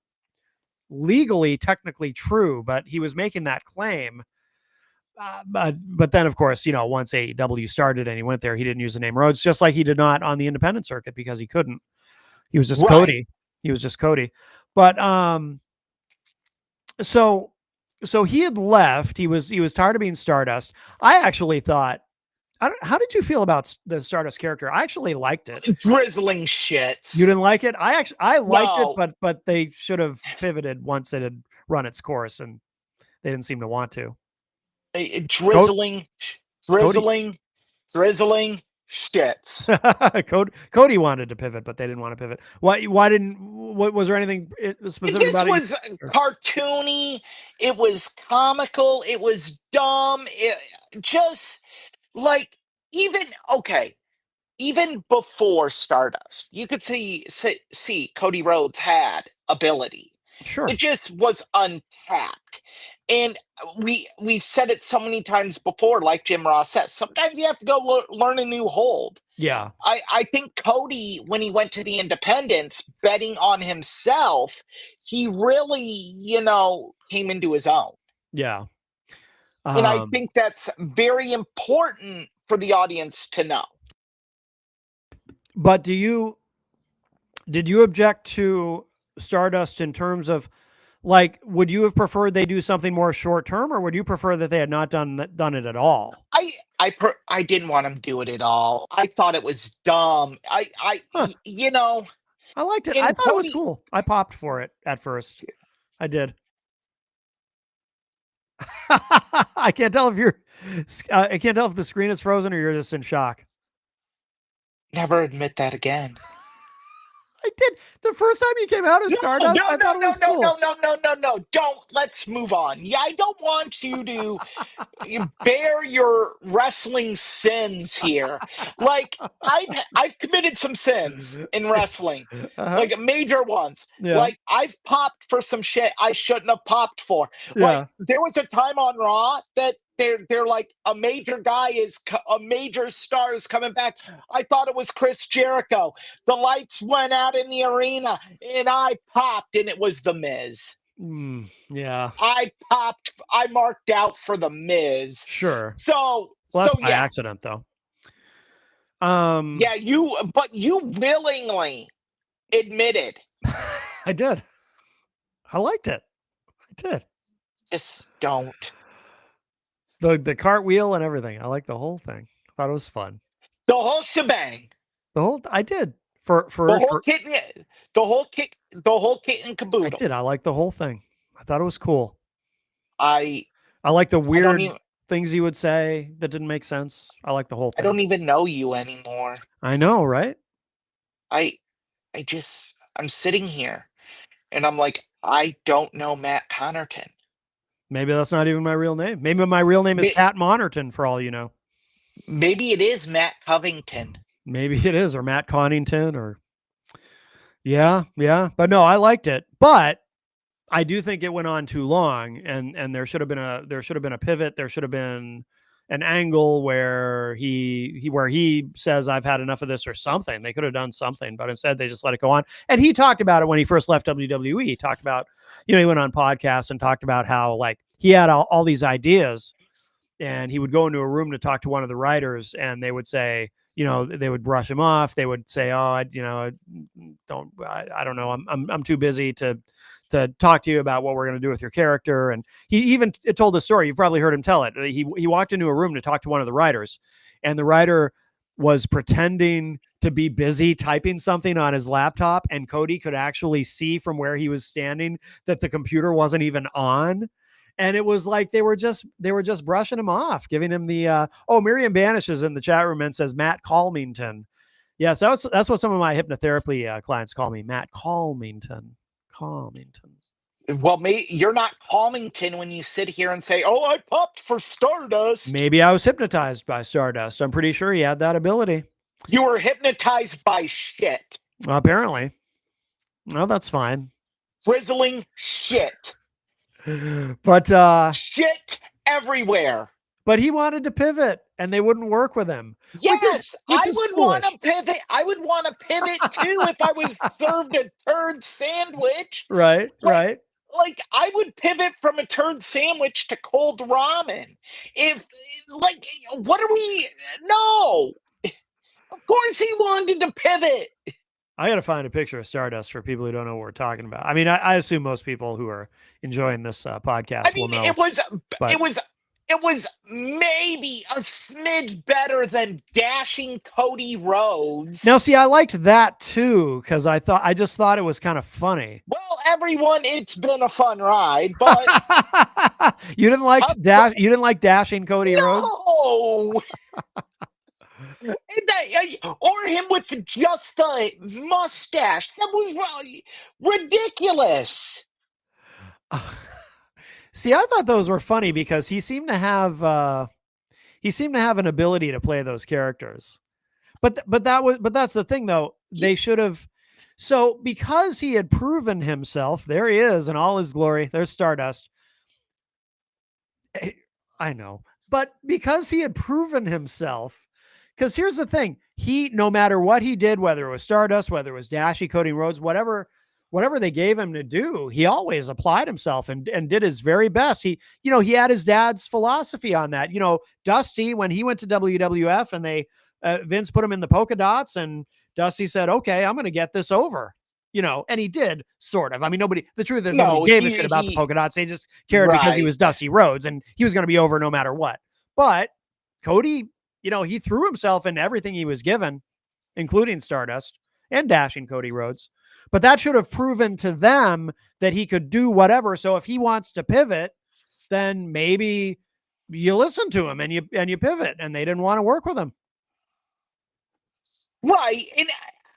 legally technically true, but he was making that claim. But then, of course, once AEW started and he went there, he didn't use the name Rhodes, just like he did not on the independent circuit because he couldn't. He was just Right. Cody. He was just Cody. But so he had left. He was tired of being Stardust. I actually thought, how did you feel about the Stardust character? I actually liked it. Drizzling shits. You didn't like it? I liked No. it, but they should have pivoted once it had run its course, and they didn't seem to want to. Drizzling shits. Cody wanted to pivot, but they didn't want to pivot. Why didn't? What was there anything specific This about it? was cartoony. It was comical. It was dumb. It just like even before Stardust, you could see Cody Rhodes had ability. Sure. It just was untapped. And we've said it so many times before, like Jim Ross says, sometimes you have to go learn a new hold. Yeah. I think Cody, when he went to the independents, betting on himself, he really, came into his own. Yeah. And I think that's very important for the audience to know. But did you object to Stardust in terms of, like, would you have preferred they do something more short term, or would you prefer that they had not done it at all? I didn't want him to do it at all. I thought it was dumb. I liked it. I thought it was cool. I popped for it at first. I did. I can't tell if the screen is frozen or you're just in shock. Never admit that again. I did. The first time he came out as No, Stardust, no, I no, thought it no, was no, cool. no, no, no, no, no. Don't. Let's move on. Yeah, I don't want you to bear your wrestling sins here. Like I've committed some sins in wrestling, Uh-huh. like major ones. Yeah. Like I've popped for some shit I shouldn't have popped for. Like Yeah. there was a time on Raw that they're like a major guy a major star is coming back. I thought it was Chris Jericho. The lights went out in the arena and I popped and it was The Miz. Yeah. I popped. I marked out for The Miz. Sure. So Well, that's so by yeah, accident, though. yeah. But you willingly admitted. I did. I liked it. I did. Just don't. The cartwheel and everything. I like the whole thing. Thought it was fun. The whole shebang. I did The whole kit. The whole kit. The whole kit and I caboodle. did. I like the whole thing. I thought it was cool. I like the I don't weird even. things he would say that didn't make sense. I like the whole I thing. don't even know you anymore. I know, right? I I'm sitting here and I'm like, I don't know Matt Connerton. Maybe that's not even my real name. Maybe my real name is Pat Monerton, for all you know. Maybe it is Matt Covington. Maybe it is, or Matt Connington, or yeah. But no, I liked it. But I do think it went on too long, and there should have been a pivot. There should have been an angle where he says, "I've had enough of this," or something. They could have done something, but instead they just let it go on. And he talked about it when he first left WWE. He talked about, he went on podcasts and talked about how, like, he had all these ideas, and he would go into a room to talk to one of the writers, and they would say, they would brush him off. They would say, "Oh, I don't know. I'm too busy to talk to you about what we're going to do with your character." And he even told a story. You've probably heard him tell it. He walked into a room to talk to one of the writers, and the writer was pretending to be busy typing something on his laptop, and Cody could actually see from where he was standing that the computer wasn't even on. And it was like they were just brushing him off, giving him the Miriam Banish is in the chat room and says Matt Calmington. Yes, that's what some of my hypnotherapy clients call me, Matt Calmington. Well, you're not Calmington when you sit here and say, "Oh, I popped for Stardust." Maybe I was hypnotized by Stardust. I'm pretty sure he had that ability. You were hypnotized by shit. Apparently. Well, that's fine. Frizzling shit. But shit everywhere. But he wanted to pivot, and they wouldn't work with him. Yes, which I is would want to pivot. I would want to pivot too if I was served a turd sandwich. Right. Like I would pivot from a turd sandwich to cold ramen. If like, what are we? No, of course he wanted to pivot. I got to find a picture of Stardust for people who don't know what we're talking about. I mean, I assume most people who are enjoying this podcast will know. It was maybe a smidge better than dashing Cody Rhodes. Now, see, I liked that too, because I just thought it was kind of funny. Well, everyone, it's been a fun ride, but you didn't like dashing Cody Rhodes? No. Or him with just a mustache. That was ridiculous. See, I thought those were funny because he seemed to have an ability to play those characters. But that's the thing though. They should have. So because he had proven himself, there he is in all his glory. There's Stardust. I know. But because he had proven himself, because here's the thing, no matter what he did, whether it was Stardust, whether it was Dashy, Cody Rhodes, whatever they gave him to do, he always applied himself and did his very best. He had his dad's philosophy on that. Dusty, when he went to WWF and Vince put him in the polka dots, and Dusty said, "Okay, I'm going to get this over." And he did, sort of. I mean, nobody gave a shit about the polka dots. They just cared because he was Dusty Rhodes and he was going to be over no matter what. But Cody, he threw himself into everything he was given, including Stardust and dashing Cody Rhodes. But that should have proven to them that he could do whatever. So if he wants to pivot, then maybe you listen to him and you pivot. And they didn't want to work with him. Right. And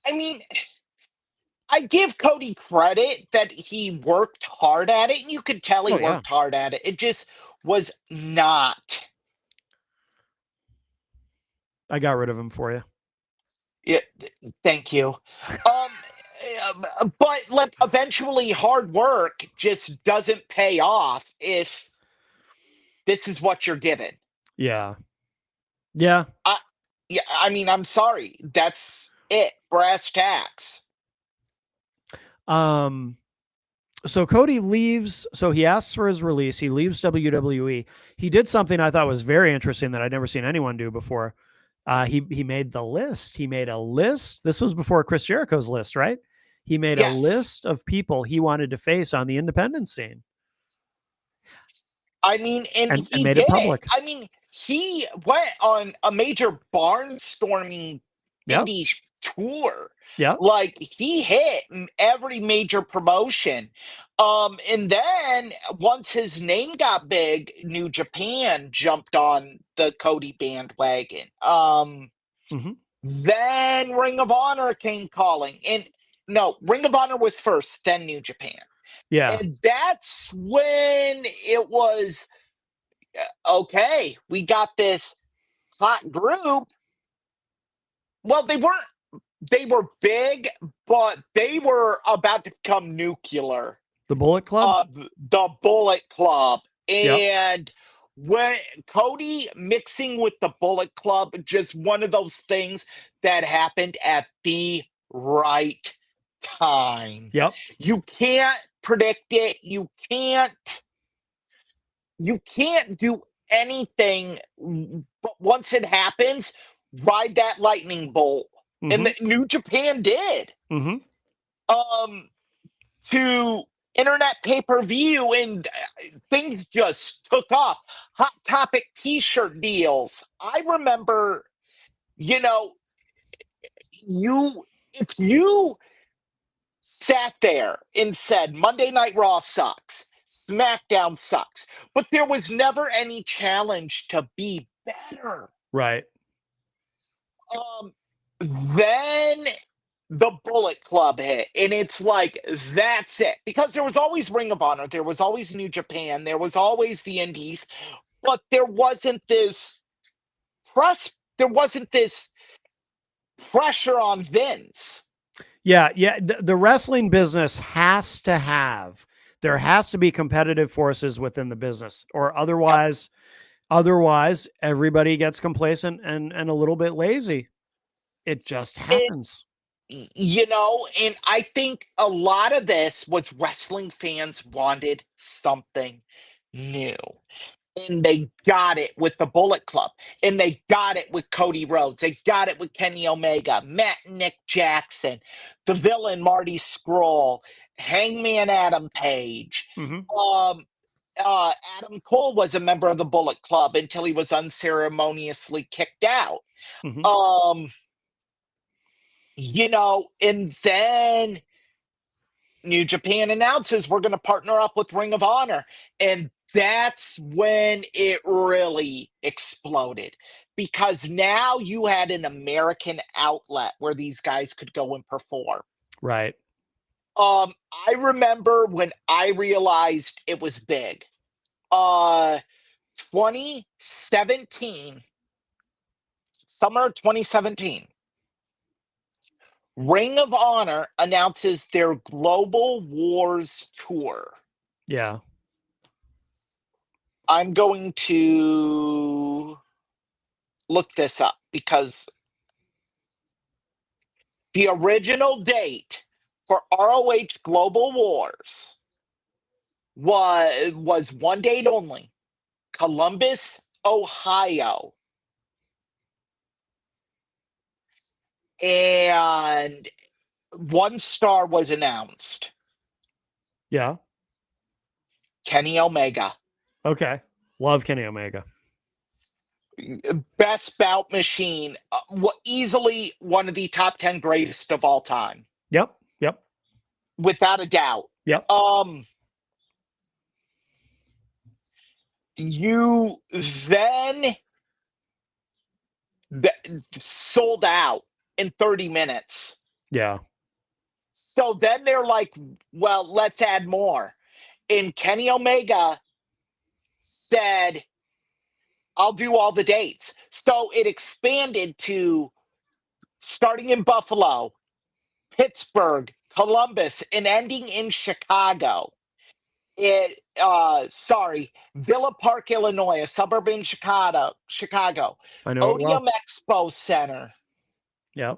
I mean, I give Cody credit that he worked hard at it, and you could tell he Oh yeah, worked hard at it. It just was not. I got rid of him for you. Yeah, thank you. But like eventually hard work just doesn't pay off if this is what you're given. Yeah, yeah. I, yeah, I mean, I'm sorry. That's it. Brass tacks. Um, so Cody leaves. So he asks for his release. He leaves WWE. He did something I thought was very interesting that I'd never seen anyone do before. He made the list. He made a list. This was before Chris Jericho's list, right? He made a Yes. list of people he wanted to face on the independent scene I mean, and and he made it did it. public. I mean, he went on a major barnstorming Yep. indie tour. Yep. Like he hit every major promotion. And then once his name got big, New Japan jumped on the Cody bandwagon. Hmm. Then Ring of Honor came calling. And no, Ring of Honor was first, then New Japan. Yeah. And that's when it was okay, we got this hot group. Well, they were big, but they were about to become nuclear. The Bullet Club. The Bullet Club. Yep. And when Cody mixing with the Bullet Club, just one of those things that happened at the right time. Yep. You can't predict it. You can't do anything, but once it happens, ride that lightning bolt. And Hmm. the New Japan did. Hmm. Um, to internet pay-per-view, and things just took off. Hot Topic T-shirt deals. I remember, you know, you if you sat there and said Monday Night Raw sucks, SmackDown sucks, but there was never any challenge to be better. Right. Um, then the Bullet Club hit, and it's like that's it, because there was always Ring of Honor, there was always New Japan, there was always the Indies, but there wasn't this there wasn't this pressure on Vince. Yeah. Yeah. The wrestling business has to have, there has to be competitive forces within the business, or Yep. otherwise everybody gets complacent and a little bit lazy. It just And happens. and I think a lot of this was wrestling fans wanted something new. And they got it with the Bullet Club. And they got it with Cody Rhodes. They got it with Kenny Omega, Matt and Nick Jackson, the villain Marty Scurll, Hangman Adam Page. Hmm. Um, Adam Cole was a member of the Bullet Club until he was unceremoniously kicked out. Hmm. Um, and then New Japan announces we're going to partner up with Ring of Honor. And that's when it really exploded, because now you had an American outlet where these guys could go and perform. Right. I remember when I realized it was big. 2017, summer 2017. Ring of Honor announces their Global Wars tour. Yeah. I'm going to look this up because the original date for ROH Global Wars was one date only: Columbus, Ohio. And one star was announced: Yeah. Kenny Omega. Okay. Love Kenny Omega. Best bout machine, easily one of the top 10 greatest of all time, Yep. Yep. without a doubt. Yep. You then sold out in 30 minutes. Yeah. So then they're like, well, let's add more. And Kenny Omega said, I'll do all the dates. So it expanded to starting in Buffalo, Pittsburgh, Columbus, and ending in Chicago. Villa Park, Illinois, a suburb in Chicago. I know it well. Odeum Expo Center. Yeah.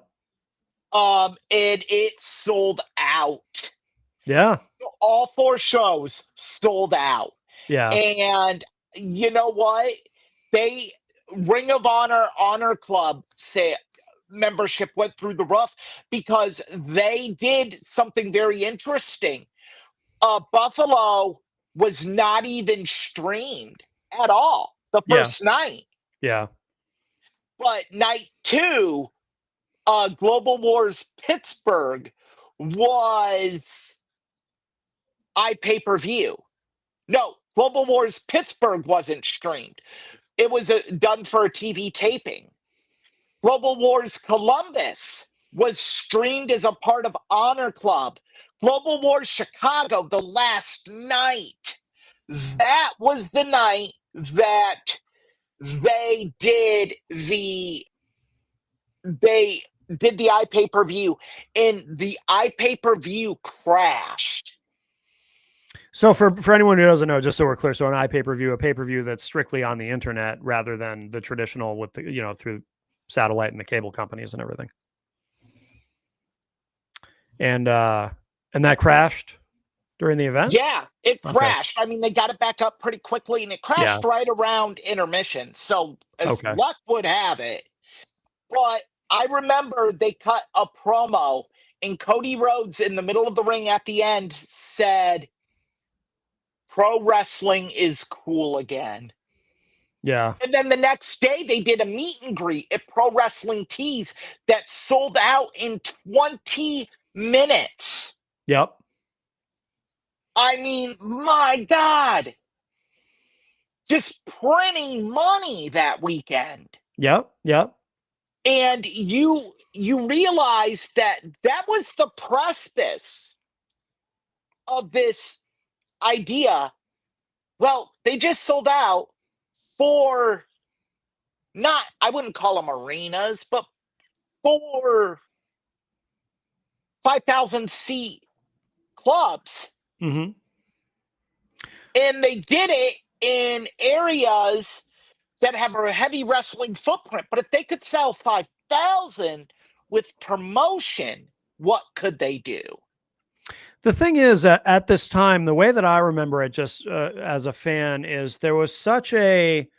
And it sold out. Yeah. All 4 shows sold out. Yeah. And you know what? They Ring of Honor Club membership went through the roof because they did something very interesting. Buffalo was not even streamed at all the Yeah. first night. Yeah. But night 2, Global Wars Pittsburgh was iPay-per-view. No, Global Wars Pittsburgh wasn't streamed. It was done for a TV taping. Global Wars Columbus was streamed as a part of Honor Club. Global Wars Chicago, the last night, that was the night that they did the iPay-per-view, and the iPay-per-view crashed. So for anyone who doesn't know, just so we're clear, so an iPay-per-view, a pay-per-view that's strictly on the internet rather than the traditional with the, through satellite and the cable companies and everything. And that crashed during the event? Yeah, it Okay. crashed. I mean, they got it back up pretty quickly, and it crashed right around intermission. So as luck would have it. But I remember they cut a promo, and Cody Rhodes in the middle of the ring at the end said, "Pro wrestling is cool again." Yeah. And then the next day, they did a meet and greet at Pro Wrestling Tees that sold out in 20 minutes. Yep. I mean, my God. Just printing money that weekend. Yep. Yep. And you realize that was the precipice of this idea. Well, they just sold out for I wouldn't call them arenas, but for 5,000 seat clubs. Mm-hmm. And they did it in areas that have a heavy wrestling footprint. But if they could sell 5,000 with promotion, what could they do? The thing is, at this time, the way that I remember it, just as a fan, is there was such it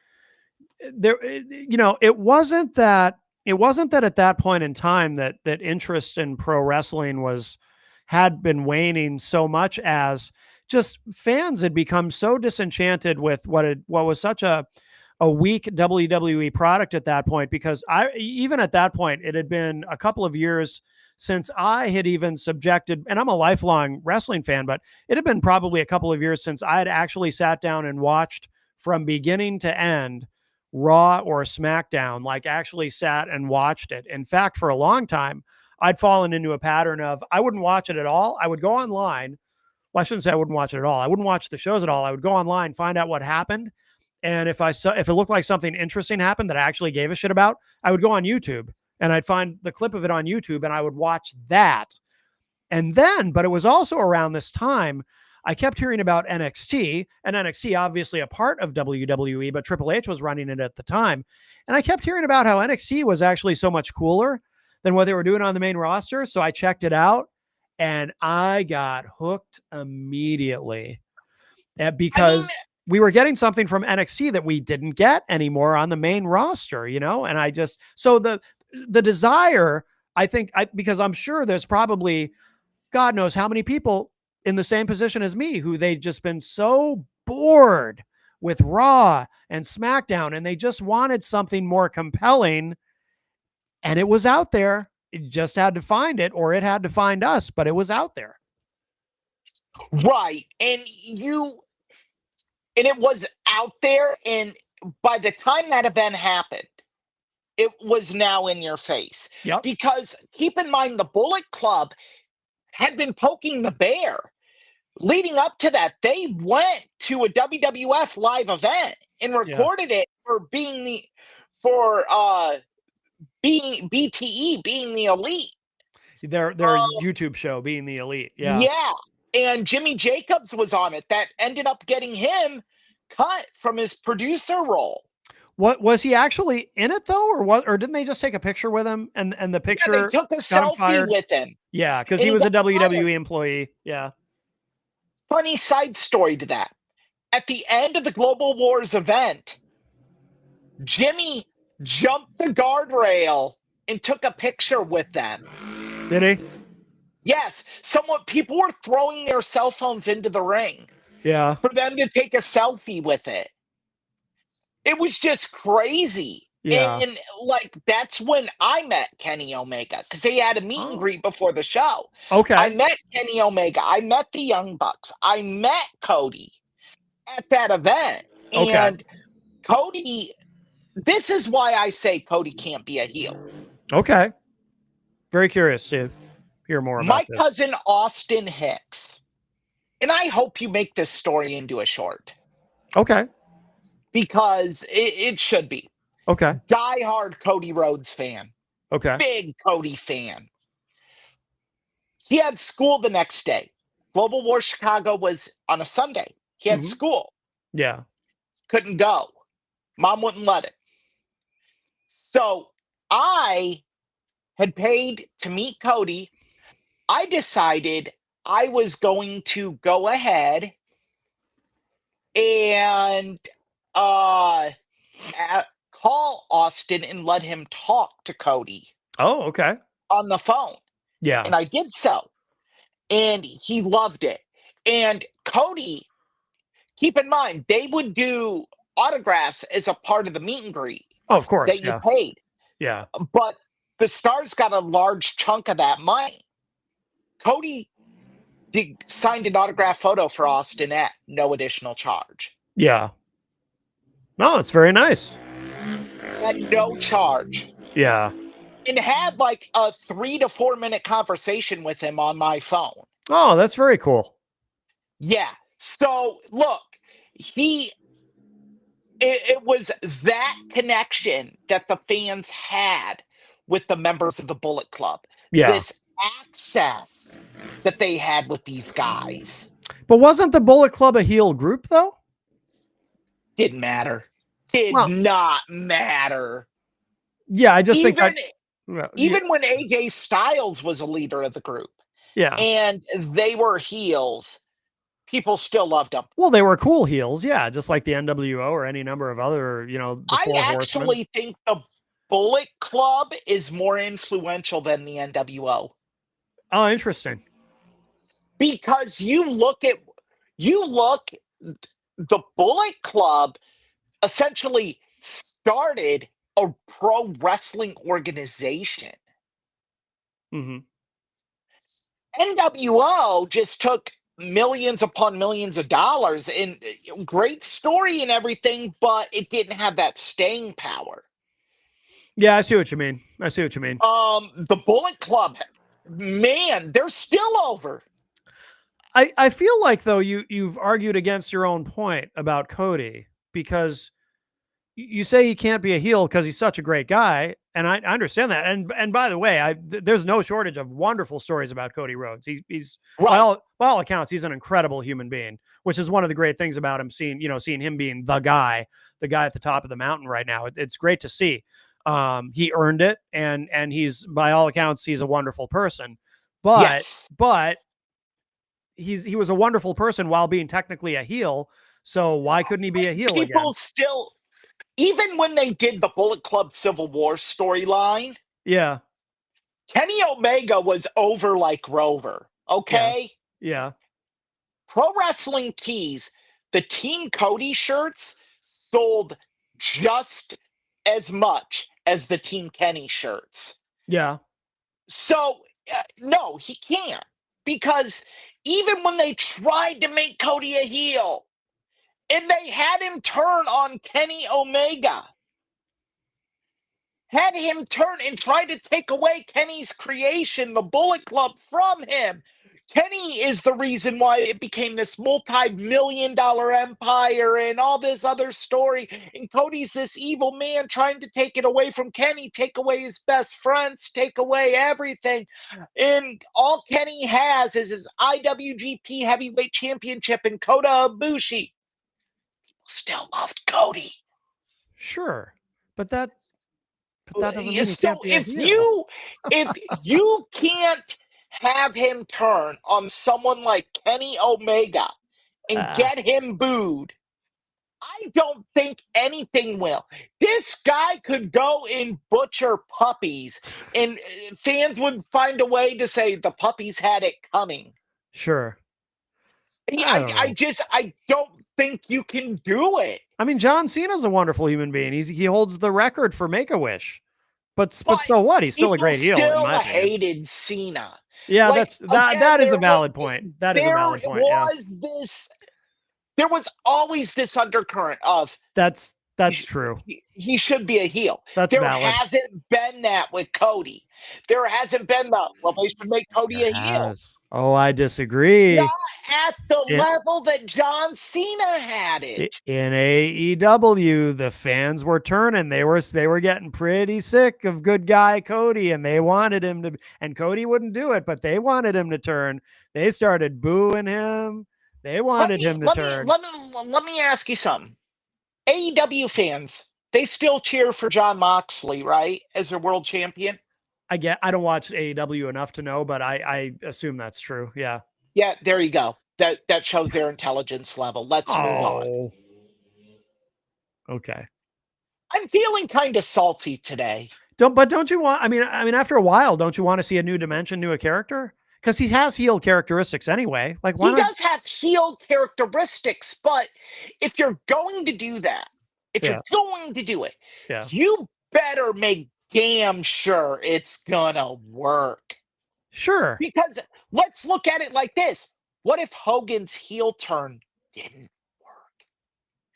wasn't that at that point in time that interest in pro wrestling had been waning so much as just fans had become so disenchanted with what was such a weak WWE product at that point, because even at that point, it had been a couple of years since I had even subjected, and I'm a lifelong wrestling fan, but it had been probably a couple of years since I had actually sat down and watched from beginning to end Raw or SmackDown, like actually sat and watched it. In fact, for a long time, I'd fallen into a pattern of I wouldn't watch it at all. I would go online. Well, I shouldn't say I wouldn't watch it at all. I wouldn't watch the shows at all. I would go online, find out what happened. And if it looked like something interesting happened that I actually gave a shit about, I would go on YouTube and I'd find the clip of it on YouTube and I would watch that. And then, but it was also around this time, I kept hearing about NXT, and NXT obviously a part of WWE, but Triple H was running it at the time. And I kept hearing about how NXT was actually so much cooler than what they were doing on the main roster. So I checked it out and I got hooked immediately because we were getting something from NXT that we didn't get anymore on the main roster, and so the desire, I think, because I'm sure there's probably God knows how many people in the same position as me who they'd just been so bored with Raw and SmackDown and they just wanted something more compelling, and it was out there. It just had to find it, or it had to find us, but it was out there. Right. And it was out there. And by the time that event happened, it was now in your face. Yep. Because keep in mind, the Bullet Club had been poking the bear. Leading up to that, they went to a WWF live event and Yeah. recorded it for being BTE, being the elite. Their YouTube show, Being the Elite. Yeah. Yeah. And Jimmy Jacobs was on it. That ended up getting him cut from his producer role. What was he actually in it though, or what? Or didn't they just take a picture with him and the Yeah, they picture took a got him selfie fired? with him. Yeah, because And he he was a got fired. WWE employee. Yeah. Funny side story to that. At the end of the Global Wars event, Jimmy jumped the guardrail and took a picture with them. Did he? Yes, people were throwing their cell phones into the ring Yeah. for them to take a selfie with it. It was just crazy. Yeah. And like, that's when I met Kenny Omega, because they had a meet and Oh. greet before the show. Okay. I met Kenny Omega. I met the Young Bucks. I met Cody at that event. Okay. And Cody, this is why I say Cody can't be a heel. Okay. Very curious to hear more about My this. cousin Austin Hicks, and I hope you make this story into a short, Okay. because it should be. Okay. Die-hard Cody Rhodes fan. Okay. Big Cody fan. He had school the next day. Global War Chicago was on a Sunday. He had Mhm. school. Yeah. Couldn't go. Mom wouldn't let it. So I had paid to meet Cody. I decided I was going to go ahead and call Austin and let him talk to Cody Oh, okay. on the phone. Yeah. And I did so. And he loved it. And Cody, keep in mind, they would do autographs as a part of the meet and greet Oh, of course. that you Yeah. paid. Yeah. But the Stars got a large chunk of that money. Cody signed an autograph photo for Austin at no additional charge. Yeah. No, it's very nice. At no charge. Yeah. And had like a 3 to 4 minute conversation with him on my phone. Oh, that's very cool. Yeah. So look, it was that connection that the fans had with the members of the Bullet Club. Yeah. This access that they had with these guys. But wasn't the Bullet Club a heel group though? Didn't matter. Did Well, not matter. yeah, I just think Even, that well, even when AJ Styles was a leader of the group yeah. and they were heels, people still loved them. Well, they were cool heels, yeah, just like the NWO or any number of other, the I Four Horsemen. actually think the Bullet Club is more influential than the NWO. Oh, interesting. Because the Bullet Club essentially started a pro wrestling organization. Hmm. NWO just took millions upon millions of dollars, and great story and everything, but it didn't have that staying power. Yeah, I see what you mean. The Bullet Club, man, they're still over. I feel like though you've argued against your own point about Cody, because you say he can't be a heel because he's such a great guy, and I understand that. And by the way, there's no shortage of wonderful stories about Cody Rhodes. He's Right. by all accounts, he's an incredible human being, which is one of the great things about him. Seeing him being the guy at the top of the mountain right now. It's great to see. He earned it, and he's, by all accounts, he's a wonderful person. But Yes. he was a wonderful person while being technically a heel. So why couldn't he be a heel again? People still, even when they did the Bullet Club Civil War storyline, Yeah. Kenny Omega was over like Rover. Okay. Yeah. Pro Wrestling Tees, the Team Cody shirts sold just as much as the Team Kenny shirts. Yeah. So, no, he can't. Because even when they tried to make Cody a heel, and they had him turn on Kenny Omega, had him turn and try to take away Kenny's creation, the Bullet Club, from him, Kenny is the reason why it became this multi-million-dollar empire and all this other story. And Cody's this evil man trying to take it away from Kenny, take away his best friends, take away everything. And all Kenny has is his IWGP Heavyweight Championship and Kota Ibushi. Still loved Cody. Sure, but that doesn't mean he So can't be a heel. if you can't have him turn on someone like Kenny Omega and Ah, get him booed, I don't think anything will. This guy could go and butcher puppies, and fans would find a way to say the puppies had it coming. sure. I don't know. I don't think you can do it. I mean, John Cena's a wonderful human being. He holds the record for Make-A-Wish. But But so what? He's still a people great heel, in still my opinion. hated Cena. Yeah, Like again, that is a valid point. That is a there valid point. Yeah, was this. There was always this undercurrent of that's true. he should be a heel. That's There valid. hasn't been that with Cody. There hasn't been the, well, they should make Cody a heel. Yes. Oh, I disagree. Not at the It- level that John Cena had it. In AEW, the fans were turning. They were getting pretty sick of good guy Cody, and they wanted him to. And Cody wouldn't do it, but they wanted him to turn. They started booing him. They wanted him to turn. Let me ask you something. AEW fans, they still cheer for John Moxley, right? As their world champion? I don't watch AEW enough to know, but I assume that's true. Yeah. Yeah, there you go. That shows their intelligence level. Let's move on. Oh. Okay. I'm feeling kind of salty today. Don't you want? I mean, after a while, don't you want to see a new dimension to a character? Because he has heel characteristics anyway. Like, why He not? does have heel characteristics, but if you're going to do that, if Yeah. you're going to do it, Yeah. you better make damn sure it's gonna work. Sure. Because let's look at it like this. What if Hogan's heel turn didn't work?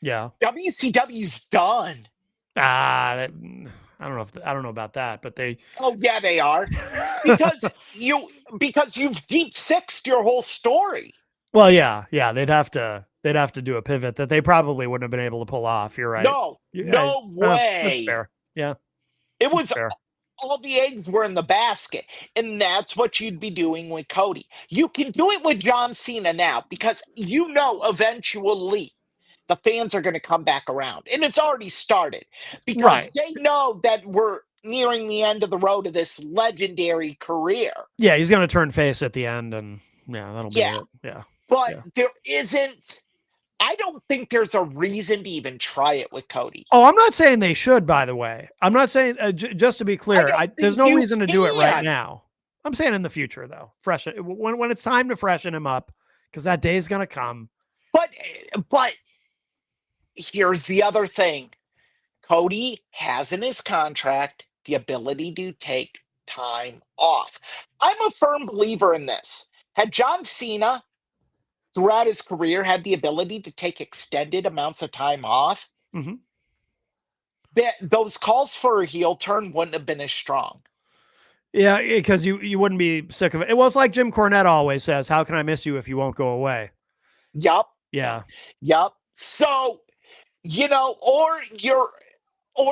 Yeah. WCW's done. I don't know about that, but they. Oh yeah, they are. Because you've deep sixed your whole story. Well, yeah, they'd have to do a pivot that they probably wouldn't have been able to pull off. You're right. No way. That's fair. Yeah, It was fair. all the eggs were in the basket, and that's what you'd be doing with Cody. You can do it with John Cena now because eventually the fans are going to come back around, and it's already started because Right. they know that we're nearing the end of the road of this legendary career. Yeah, he's going to turn face at the end, and that'll be it. Yeah. But there isn't. I don't think there's a reason to even try it with Cody. Oh, I'm not saying they should, by the way. I'm not saying, just to be clear, there's no reason to do it right now. I'm saying in the future, though, when it's time to freshen him up, because that day's going to come. But here's the other thing. Cody has in his contract the ability to take time off. I'm a firm believer in this. Had John Cena throughout his career had the ability to take extended amounts of time off, Mm-hmm. those calls for a heel turn wouldn't have been as strong. Yeah, because you wouldn't be sick of it. It was like Jim Cornette always says, "How can I miss you if you won't go away?" Yup. Yeah. Yup. So, or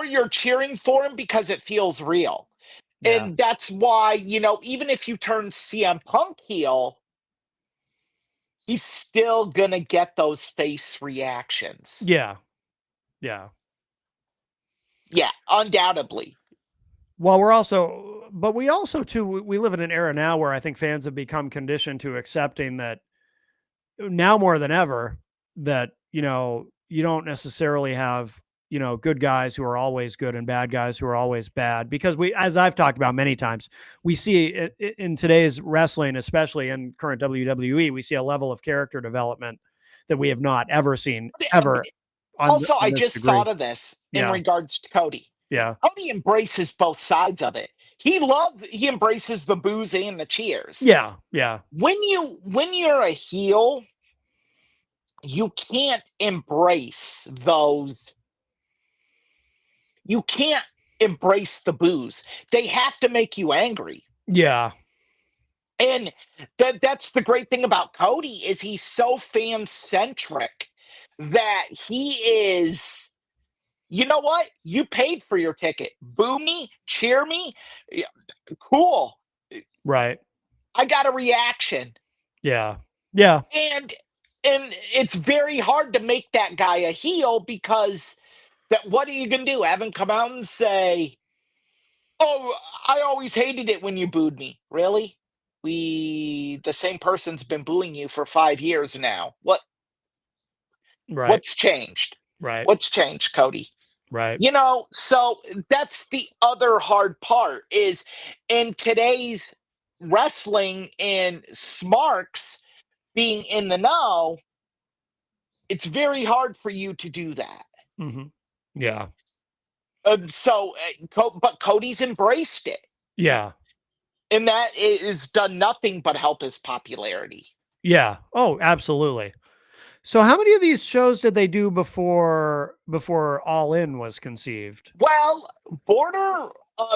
you're cheering for him because it feels real. Yeah. And that's why, even if you turn CM Punk heel, he's still going to get those face reactions. Yeah. Yeah. Yeah, undoubtedly. Well, we also too, we live in an era now where I think fans have become conditioned to accepting that now more than ever that, you don't necessarily have, good guys who are always good and bad guys who are always bad, because as I've talked about many times, we see in today's wrestling, especially in current WWE, we see a level of character development that we have not ever seen ever. Also, I just thought of this in regards to Cody. Yeah. Cody embraces both sides of it. He embraces the boos and the cheers. Yeah. Yeah. When you're a heel, you can't embrace those. You can't embrace the boos. They have to make you angry. Yeah. And that's the great thing about Cody is he's so fan centric that he is. You know what? You paid for your ticket. Boo me, cheer me. Yeah, cool. Right. I got a reaction. Yeah. Yeah. And it's very hard to make that guy a heel because that what are you gonna do? Have him come out and say, "Oh, I always hated it when you booed me." Really? The same person's been booing you for 5 years now. Right. What's changed? Right. What's changed, Cody? Right. So that's the other hard part is in today's wrestling and smarks being in the know, it's very hard for you to do that. Hmm. Yeah. But Cody's embraced it, Yeah. and that is done nothing but help his popularity. Yeah. Oh, absolutely. So how many of these shows did they do before All In was conceived? Well, Border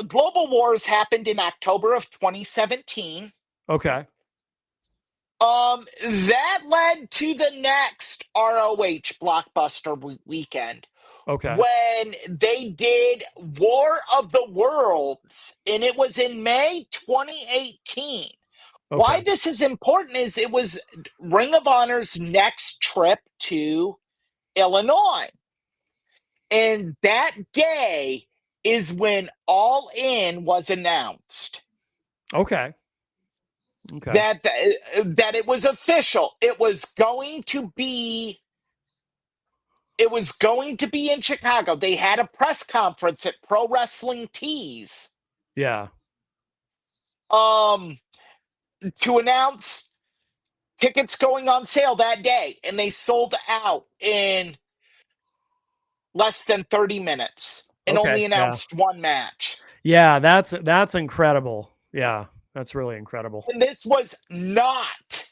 Global Wars happened in October of 2017. Okay. That led to the next ROH blockbuster weekend Okay. when they did War of the Worlds, and it was in May 2018. Why Okay. this is important is it was Ring of Honor's next trip to Illinois. And that day is when All In was announced. Okay. Okay. That it was official. It was going to be in Chicago. They had a press conference at Pro Wrestling Tees Yeah. to announce tickets going on sale that day, and they sold out in less than 30 minutes and Okay. only Yeah. announced one match. Yeah, that's incredible. Yeah, that's really incredible. And this was not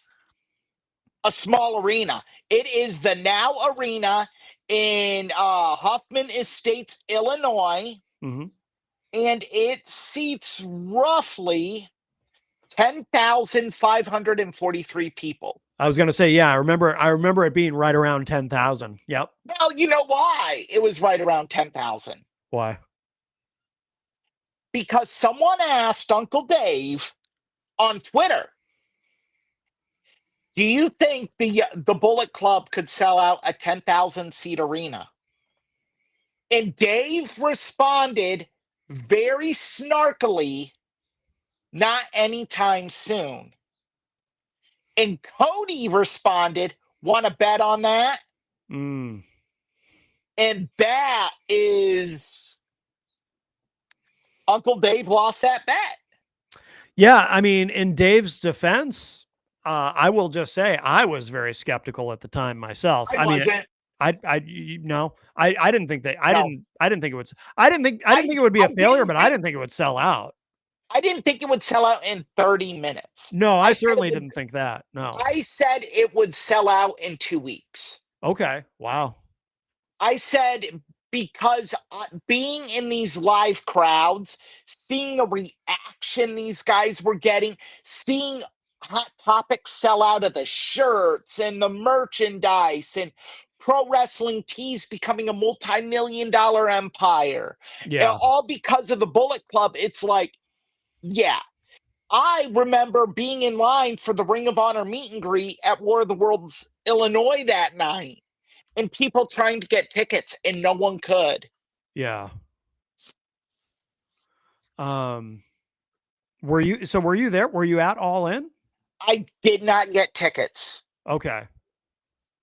a small arena. It is the Now Arena in Hoffman Estates, Illinois, Hmm. and it seats roughly 10,543 people. I was gonna say, yeah, I remember it being right around 10,000. Yep. Well, you know why it was right around 10,000? Why? Because someone asked Uncle Dave on Twitter, do you think the Bullet Club could sell out a 10,000 seat arena? And Dave responded very snarkily, not anytime soon. And Cody responded, want to bet on that? Mm. And that is Uncle Dave lost that bet. Yeah, I mean, in Dave's defense, I will just say I was very skeptical at the time myself. I wasn't. I didn't think that. No, I didn't think it would. I didn't think it would be a I failure, didn't but I think didn't think it would sell out. I didn't think it would sell out in 30 minutes. No, I I said certainly didn't think that. No. I said it would sell out in 2 weeks. Okay. Wow. I said because being in these live crowds, seeing the reaction these guys were getting, seeing Hot Topic sell out of the shirts and the merchandise, and Pro Wrestling Tees becoming a multi-million-dollar empire, Yeah. all because of the Bullet Club. It's like, yeah. I remember being in line for the Ring of Honor meet and greet at War of the Worlds, Illinois that night, and people trying to get tickets and no one could. Yeah. Were you there? Were you at All In? I did not get tickets. Okay.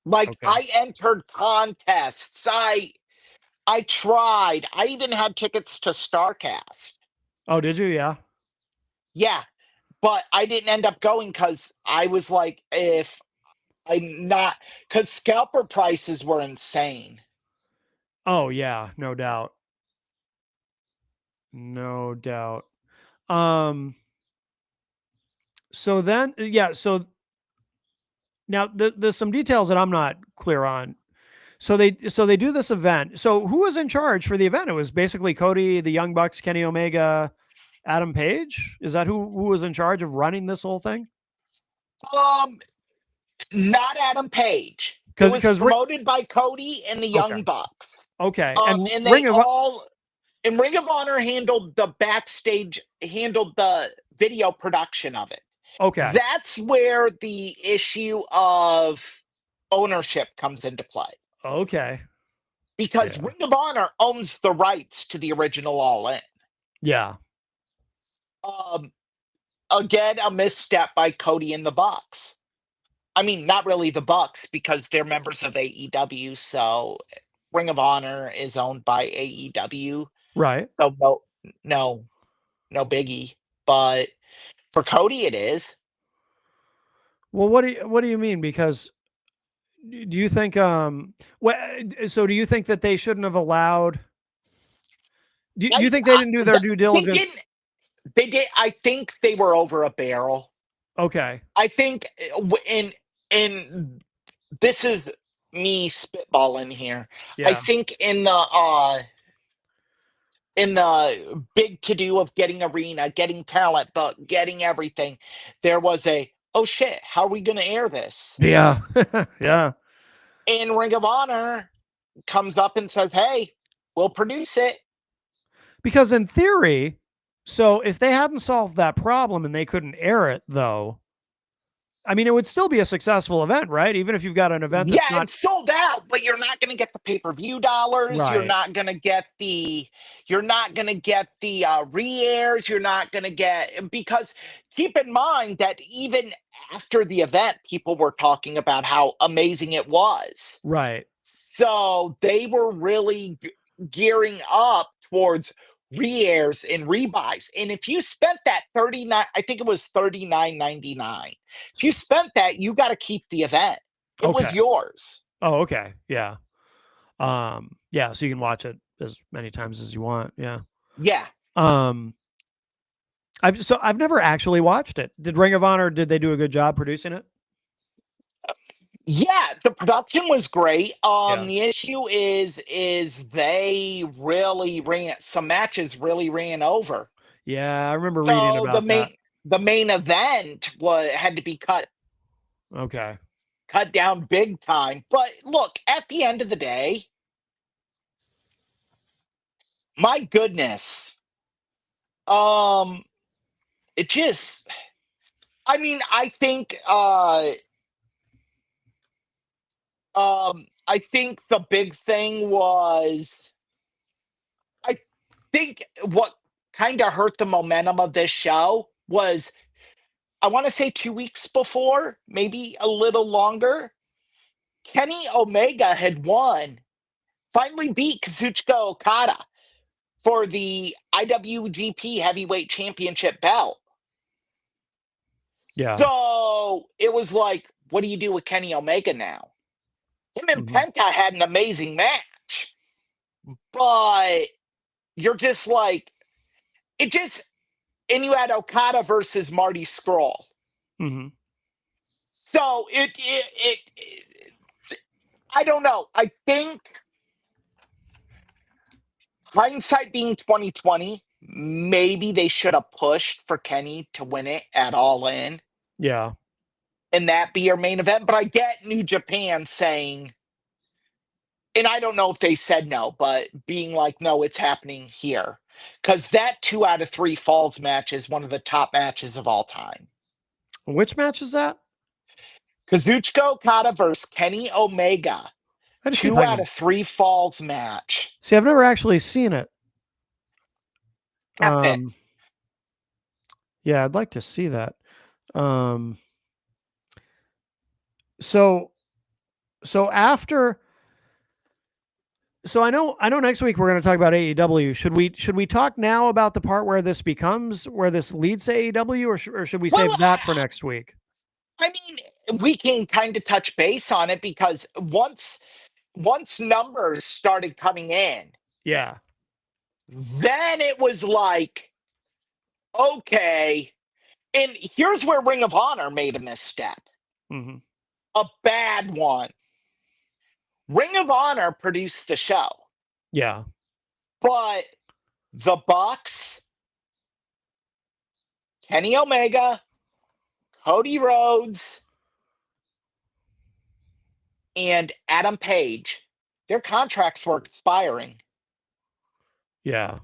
Like Okay. I entered contests. I tried. I even had tickets to StarCast. Oh, did you? Yeah. Yeah. But I didn't end up going because I was like, if I'm not, because scalper prices were insane. Oh, yeah. No doubt. No doubt. So then, yeah. So now there's some details that I'm not clear on. So they do this event. So who was in charge for the event? It was basically Cody, the Young Bucks, Kenny Omega. Adam Page? Is that who was in charge of running this whole thing? Um, Not Adam Page. It Because was promoted by Cody and the okay, Young Bucks. okay, and And they Ring of all and Ring of Honor handled the backstage, handled the video production of it. okay, That's where the issue of ownership comes into play. okay, Because yeah, Ring of Honor owns the rights to the original All In. yeah, Um, Again, a misstep by Cody and the Bucks. I mean, not really the Bucks because they're members of AEW, so Ring of Honor is owned by AEW. right. So no, no biggie. But for Cody, it is. Well, what do you mean? Because do you think what so do you think that they shouldn't have allowed? Do you think they didn't do their due They diligence? didn't. They did. I think they were over a barrel. Okay, I think in this is me spitballing here. I yeah, think in the big to do of getting arena, getting talent, but getting everything, there was a oh shit, how are we going to air this? yeah, yeah. And Ring of Honor comes up and says, "Hey, we'll produce it." Because in theory, so if they hadn't solved that problem and they couldn't air it, though, I mean, it would still be a successful event, right? Even if you've got an event that's Yeah, not it's sold out, but you're not going to get the pay-per-view dollars. right, You're not going to get the re-airs. You're not going to get, because keep in mind that even after the event, people were talking about how amazing it was. right. So they were really gearing up towards re-airs and rebuys. And if you spent that 39, I think it was 39.99. If you spent that, you got to keep the event. It was Okay. yours. Oh, okay. Yeah. Yeah, so you can watch it as many times as you want. Yeah. Yeah. Um, I've never actually watched it. Did Ring of Honor, did they do a good job producing it? Yeah, the production was great. Yeah. The issue is they really ran some matches really ran over. Yeah, I remember reading So about that. the main event had to be Okay. cut down big time. But look, at the end of the day, my goodness, um, it just, I mean, I think the big thing was, I think what kind of hurt the momentum of this show was, I want to say 2 weeks before, maybe a little longer, Kenny Omega had won, finally beat Kazuchika Okada for the IWGP Heavyweight Championship belt. Yeah. So it was like, what do you do with Kenny Omega now? Him and Mhm. Penta had an amazing match, but you're just like, it just, and you had Okada versus Marty Scurll. Mhm. So I don't know. I think hindsight being 2020, maybe they should have pushed for Kenny to win it at All In Yeah. and that be your main event. But I get New Japan saying, and I don't know if they said no, but being like, no, it's happening here. Because that 2 out of 3 falls match is one of the top matches of all time. Which match is that? Kazuchika Okada versus Kenny Omega. I just see if 2 I out can of 3 falls match. see. I've never actually seen it. Epic. Yeah, I'd like to see that. Um, so so after so I know next week we're going to talk about AEW. Should we talk now about the part where this leads to AEW, or should we Well, save that for next week? I mean, we can kind of touch base on it because once numbers started coming in, Yeah. then it was like, okay. And here's where Ring of Honor made a misstep, Hmm. a bad one. Ring of Honor produced the show, Yeah. but the Bucks Kenny Omega, Cody Rhodes, and Adam Page, their contracts were expiring. Yeah.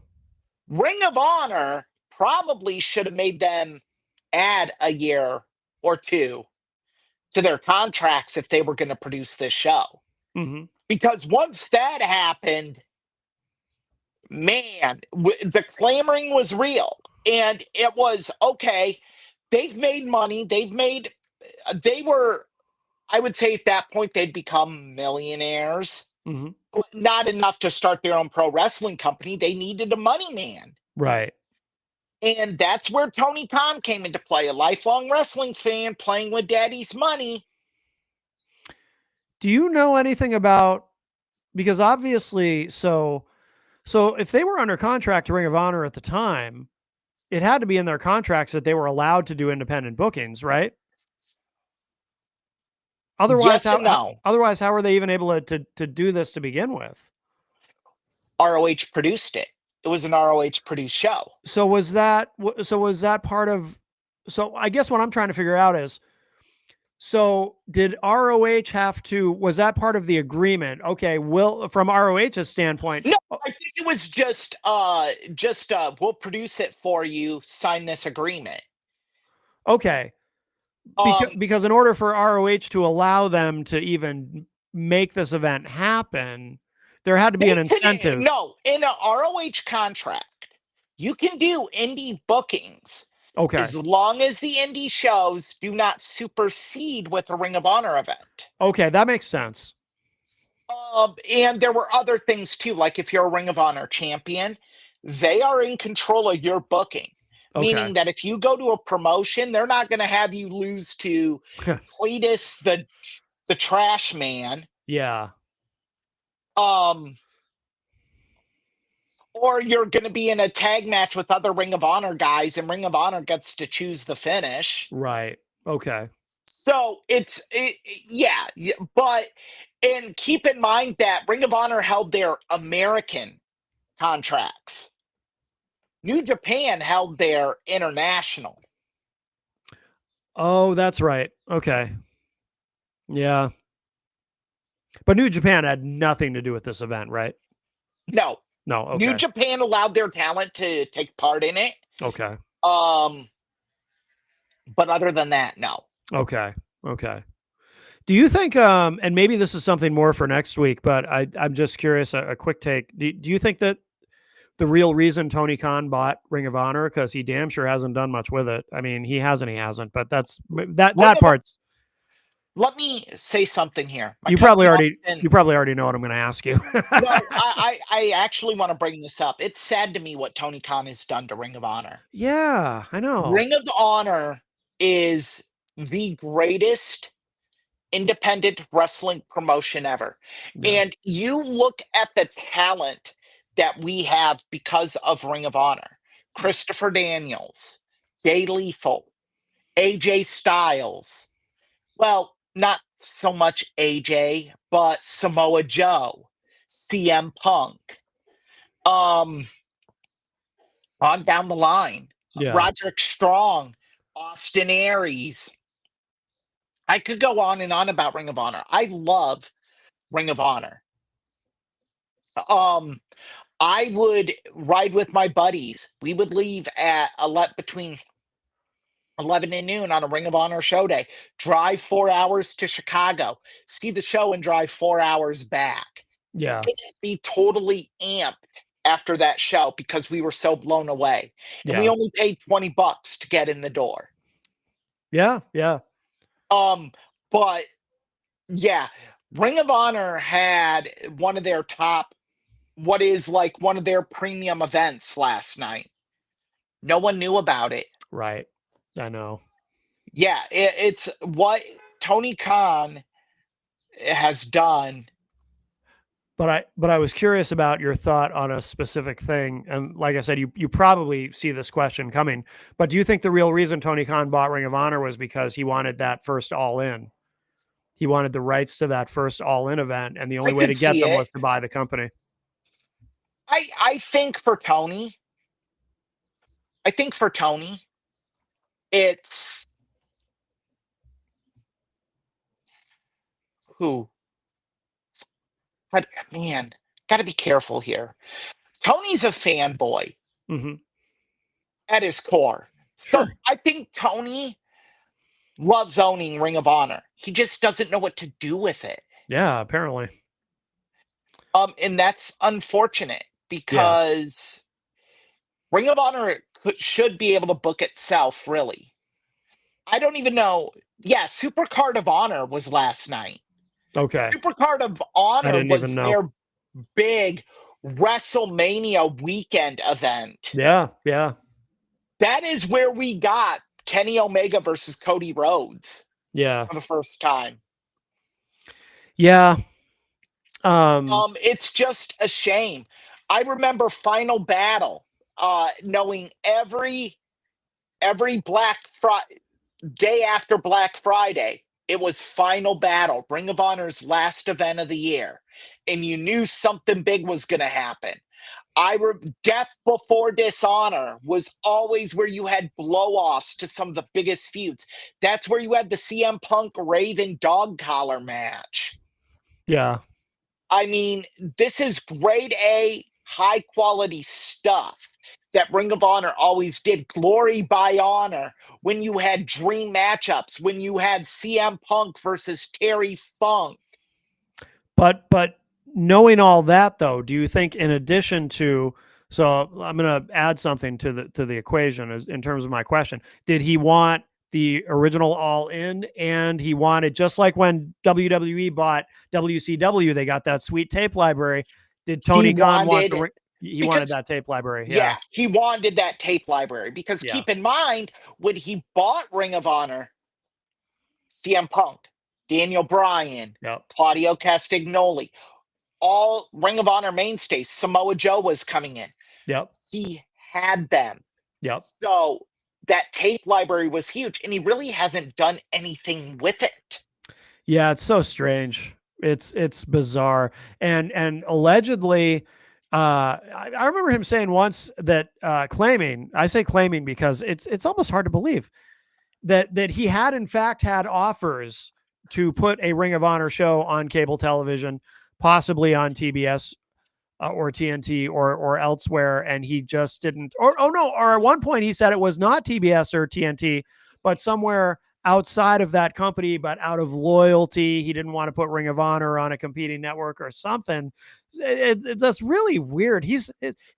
Ring of Honor probably should have made them add a year or two to their contracts if they were going to produce this show. Hmm. Because once that happened, man, the clamoring was real. And it was okay. They've made money. They were, I would say at that point, they'd become millionaires. Hmm. Not enough to start their own pro wrestling company. They needed a money man. Right. And that's where Tony Khan came into play, a lifelong wrestling fan playing with daddy's money. Do you know anything about, because obviously, so if they were under contract to Ring of Honor at the time, it had to be in their contracts that they were allowed to do independent bookings, right? Otherwise, Yes and no. otherwise, how were they even able to do this to begin with? ROH produced it. It was an ROH produced show. So was that part of, so I guess what I'm trying to figure out is, so did ROH have to, was that part of the agreement? Okay, from ROH's standpoint. No, I think it was just we'll produce it for you, sign this agreement. Okay. Because in order for ROH to allow them to even make this event happen, there had to be an incentive. No, in a ROH contract, you can do indie bookings. Okay. As long as the indie shows do not supersede with a Ring of Honor event. Okay, that makes sense. And there were other things too, like if you're a Ring of Honor champion, they are in control of your booking. Okay. Meaning that if you go to a promotion, they're not going to have you lose to Cletus the trash man. Yeah. Or you're going to be in a tag match with other Ring of Honor guys, and Ring of Honor gets to choose the finish. Right. Okay. So yeah, but and keep in mind that Ring of Honor held their American contracts. New Japan held their international. Oh, that's right. Okay. Yeah. But New Japan had nothing to do with this event, right? No. Okay. New Japan allowed their talent to take part in it. Okay. But other than that, no. Okay. Do you think, and maybe this is something more for next week, but I'm just curious, a quick take. Do you think that the real reason Tony Khan bought Ring of Honor, because he damn sure hasn't done much with it? I mean, he hasn't, but that part's. Let me say something here. You probably already know what I'm going to ask you. No, I actually want to bring this up. It's sad to me what Tony Khan has done to Ring of Honor. Yeah, I know. Ring of Honor is the greatest independent wrestling promotion ever. Yeah. And you look at the talent that we have because of Ring of Honor. Christopher Daniels, Jay Lethal, AJ Styles. Well, not so much AJ, but Samoa Joe, CM Punk. On down the line. Yeah. Roderick Strong, Austin Aries. I could go on and on about Ring of Honor. I love Ring of Honor. I would ride with my buddies. We would leave at between 11 and noon on a Ring of Honor show day, drive 4 hours to Chicago, see the show and drive 4 hours back. Yeah. Be totally amped after that show because we were so blown away. And we only paid $20 to get in the door. Yeah. But yeah, Ring of Honor had one of their top, what is like one of their premium events last night. No one knew about it. Right. I know. Yeah, it's what Tony Khan has done. But I was curious about your thought on a specific thing. And like I said, you probably see this question coming, but do you think the real reason Tony Khan bought Ring of Honor was because he wanted that first All In? He wanted the rights to that first All In event, and the only way to get them was to buy the company. I think for Tony, It's who? But man, got to be careful here. Tony's a fanboy Hmm. at his core. So Sure. I think Tony loves owning Ring of Honor. He just doesn't know what to do with it. Yeah, apparently. And that's unfortunate Yeah. because Ring of Honor should be able to book itself, really. I don't even know. Yeah, Super Card of Honor was last night. Okay. Super Card of I Honor didn't even was know. their big WrestleMania weekend event. Yeah. Yeah. That is where we got Kenny Omega versus Cody Rhodes Yeah. for the first time. Yeah. It's just a shame. I remember Final Battle, knowing every Black Friday day after Black Friday, it was Final Battle, Ring of Honor's last event of the year, and you knew something big was going to happen. Death Before Dishonor was always where you had blow-offs to some of the biggest feuds. That's where you had the CM Punk Raven dog collar match. Yeah. I mean, this is grade A, high quality stuff that Ring of Honor always did. Glory by Honor, when you had dream matchups, when you had CM Punk versus Terry Funk. But knowing all that though, do you think in addition to, so I'm going to add something to the equation in terms of my question. Did he want the original All In, and he wanted, just like when WWE bought WCW, they got that sweet tape library. Did He Tony Khan want wanted, he wanted because, that tape library? Yeah. yeah, he wanted that tape library. Because Yeah. keep in mind, when he bought Ring of Honor, CM Punk, Daniel Bryan, Yep. Claudio Castagnoli, all Ring of Honor mainstays, Samoa Joe was coming in. Yep. He had them. Yep. So that tape library was huge, and he really hasn't done anything with it. Yeah, it's so strange. It's bizarre. And allegedly, I remember him saying once that, claiming, I say claiming because it's almost hard to believe that he had in fact had offers to put a Ring of Honor show on cable television, possibly on TBS, or TNT, or elsewhere, and he just didn't. Or oh no, or at one point he said it was not TBS or TNT, but somewhere outside of that company, but out of loyalty, he didn't want to put Ring of Honor on a competing network or something. It's just really weird. His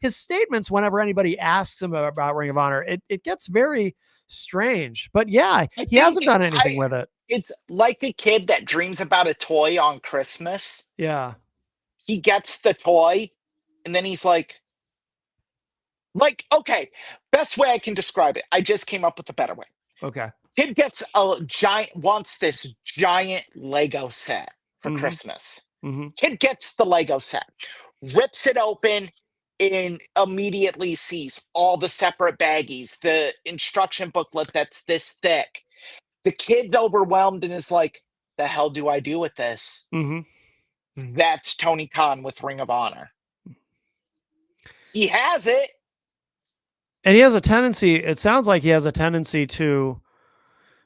statements whenever anybody asks him about Ring of Honor, it gets very strange. But yeah, I he hasn't think done anything with it. it's like a kid that dreams about a toy on Christmas. Yeah. He gets the toy, and then he's like, okay, best way I can describe it. I just came up with a better way. Okay. Kid gets wants this giant Lego set for Mm-hmm. Christmas. Mm-hmm. Kid gets the Lego set, rips it open, and immediately sees all the separate baggies, the instruction booklet that's this thick. The kid's overwhelmed and is like, the hell do I do with this? Mm-hmm. That's Tony Khan with Ring of Honor. He has it. And he has a tendency, it sounds like he has a tendency to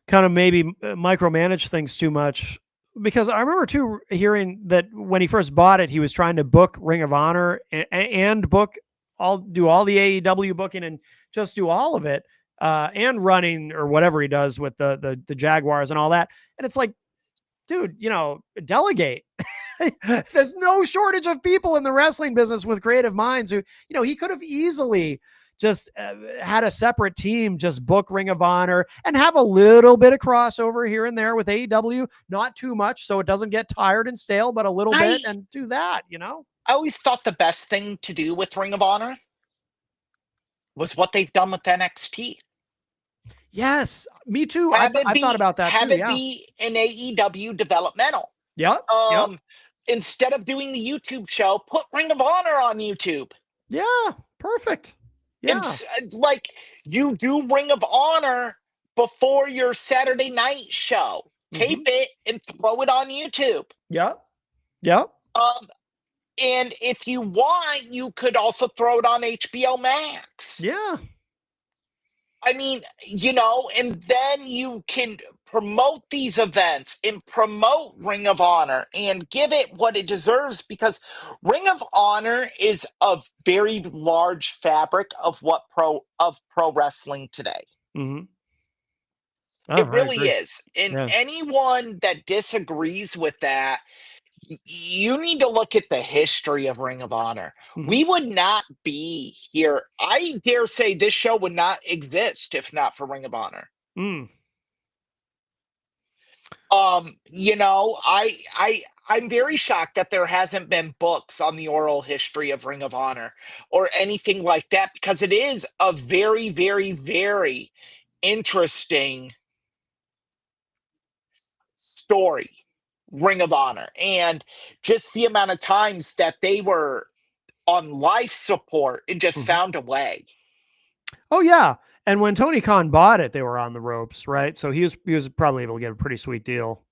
kind of maybe micromanage things too much, because I remember too hearing that when he first bought it, he was trying to book Ring of Honor and do all the AEW booking and just do all of it, and running or whatever he does with the Jaguars and all that. And it's like, dude, delegate. There's no shortage of people in the wrestling business with creative minds who, he could have easily just had a separate team, just book Ring of Honor and have a little bit of crossover here and there with AEW, not too much so it doesn't get tired and stale, but a little bit, and do that. I always thought the best thing to do with Ring of Honor was what they've done with NXT. Yes, me too. I've thought about that have too. it be an AEW developmental. Yep. Instead of doing the YouTube show, put Ring of Honor on YouTube. Yeah, perfect. Yeah. It's like you do Ring of Honor before your Saturday night show. Tape it and throw it on YouTube. Yep. Yep. And if you want, you could also throw it on HBO Max. Yeah. I mean, and then you can promote these events and promote Ring of Honor and give it what it deserves, because Ring of Honor is a very large fabric of pro wrestling today. Hmm. Oh, It I really agree. is. And Yeah. anyone that disagrees with that, you need to look at the history of Ring of Honor. Hmm. We would not be here. I dare say this show would not exist if not for Ring of Honor. Mm. I'm very shocked that there hasn't been books on the oral history of Ring of Honor or anything like that, because it is a very, very, very interesting story, Ring of Honor, and just the amount of times that they were on life support and just Hmm. found a way. Oh yeah. And when Tony Khan bought it, they were on the ropes, right? So he was probably able to get a pretty sweet deal.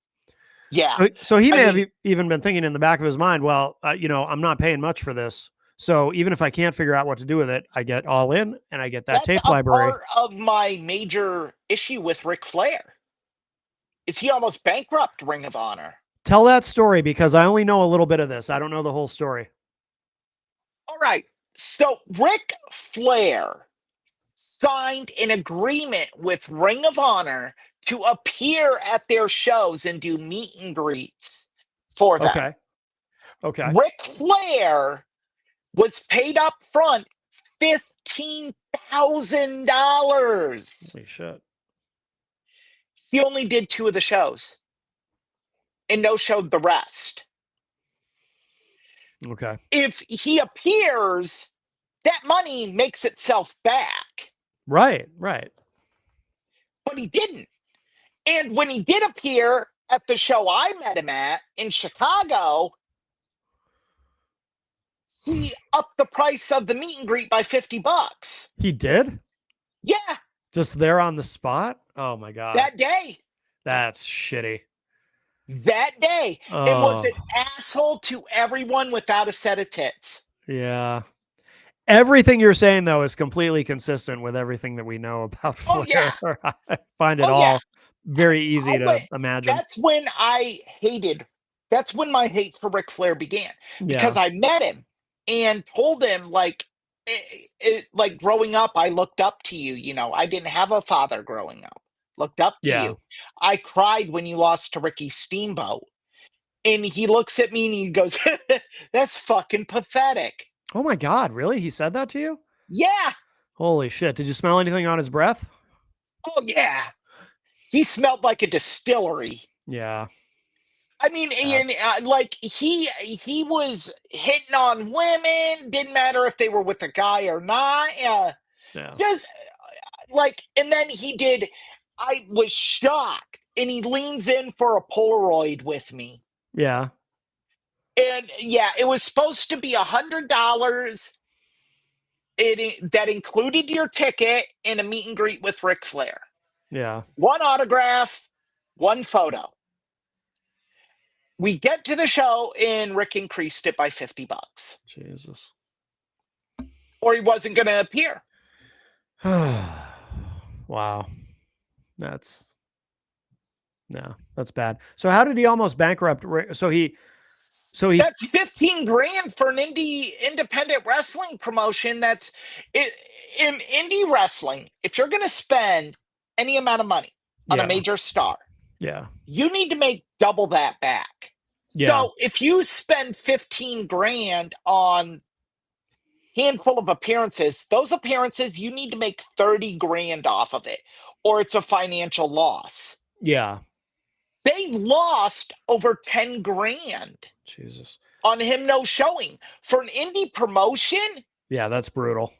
Yeah. So he I may have mean, even been thinking in the back of his mind, well, I'm not paying much for this. So even if I can't figure out what to do with it, I get All In and I get that that's tape a library. part of my major issue with Ric Flair. Is he almost bankrupt Ring of Honor? Tell that story because I only know a little bit of this. I don't know the whole story. All right. So Ric Flair signed an agreement with Ring of Honor to appear at their shows and do meet and greets for them. Okay. Okay. Ric Flair was paid up front $15,000. Holy shit. He only did two of the shows and no showed the rest. Okay. If he appears, that money makes itself back, Right. Right. but he didn't. And when he did appear at the show I met him at in Chicago, he upped the price of the meet and greet by $50. He did? Yeah, Just there on the spot? Oh my God. that day. That's shitty. That day. And was Oh, an asshole to everyone without a set of tits. yeah. Everything you're saying though is completely consistent with everything that we know about Oh yeah. Flair. I find it Oh yeah. all very easy I to went. imagine. That's when I hated. That's when my hate for Ric Flair began, Yeah. because I met him and told him, like, like growing up, I looked up to you. I didn't have a father growing up. Looked up to Yeah. you. I cried when you lost to Ricky Steamboat, and he looks at me and he goes, "That's fucking pathetic." Oh my God, really? He said that to you? Yeah. Holy shit. Did you smell anything on his breath? Oh yeah. He smelled like a distillery. Yeah. I mean, Sad. like he was hitting on women. Didn't matter if they were with a guy or not. Yeah. Just like, and then he did. I was shocked, and he leans in for a Polaroid with me. Yeah. And yeah, it was supposed to be $100. That included your ticket and a meet and greet with Ric Flair. Yeah. One autograph, one photo. We get to the show, and Rick increased it by $50, Jesus. or he wasn't going to appear. Wow. That's that's bad. So how did he almost bankrupt? So he That's 15 grand for an independent wrestling promotion. That's it, in indie wrestling. If you're going to spend any amount of money on a yeah. major star, Yeah. you need to make double that back. Yeah. So if you spend 15 grand on handful of appearances, those appearances, you need to make 30 grand off of it, or it's a financial loss. Yeah. They lost over 10 grand Jesus. on him no showing. For an indie promotion, Yeah, that's brutal.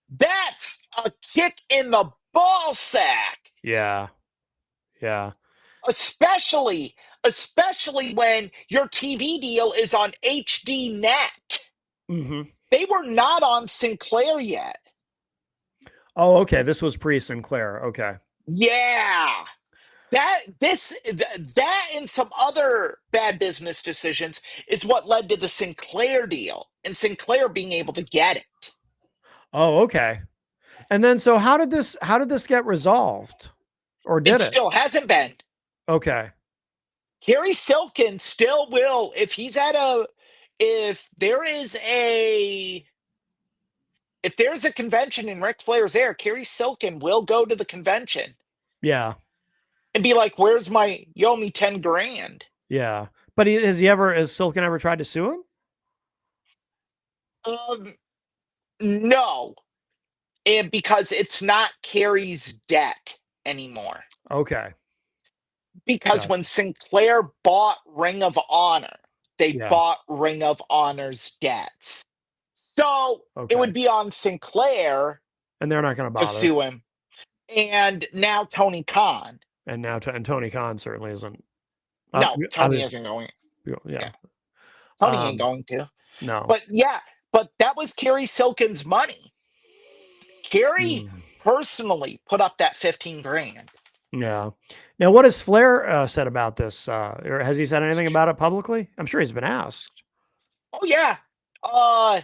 that's a kick in the ball sack. Yeah. Yeah. Especially when your TV deal is on HD Net. Mhm. They were not on Sinclair yet. Oh, okay. This was pre-Sinclair. Okay. Yeah. That and some other bad business decisions is what led to the Sinclair deal and Sinclair being able to get it. Oh, okay. And then, so how did this get resolved, or It did it? still hasn't been. Okay. Kerry Silkin still will, if there is a if there's a convention and Ric Flair's there, Kerry Silkin will go to the convention Yeah. and be like, "Where's you owe me 10 grand?" Yeah. But has Silken ever tried to sue him? Um, no, and because it's not Kerry's debt anymore. Okay. Because when Gotcha. Sinclair bought Ring of Honor, they Yeah. bought Ring of Honor's debts. So it Okay. would be on Sinclair And they're not going to to bother. sue him. And now Tony Khan. And now, and Tony Khan certainly isn't. No, Tony Obviously, isn't going. yeah. Yeah, Tony ain't going to. No. But yeah, but that was Kerry Silkin's money. Kerry Mm, personally put up that 15 grand. yeah. Now, what has Flair said about this? Or has he said anything about it publicly? I'm sure he's been asked. Oh yeah. Uh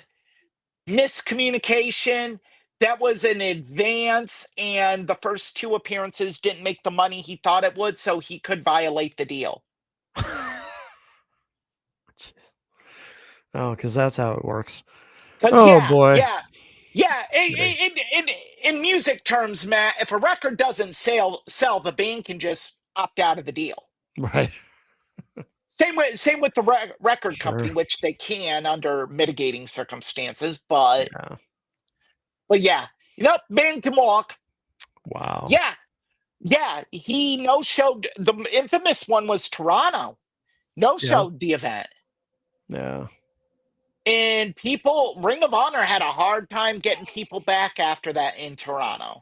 Miscommunication. That was an advance, and the first two appearances didn't make the money he thought it would, so he could violate the deal. Oh, because that's how it works. Because Oh boy. yeah. Kidding. In music terms, Matt, if a record doesn't sell, the band can just opt out of the deal. Right. Same with the record company, Sure. which they can under mitigating circumstances. But Yeah. yeah, band can walk. Wow. Yeah. He no showed. The infamous one was Toronto. No Yeah. showed the event. Yeah. And Ring of Honor had a hard time getting people back after that in Toronto.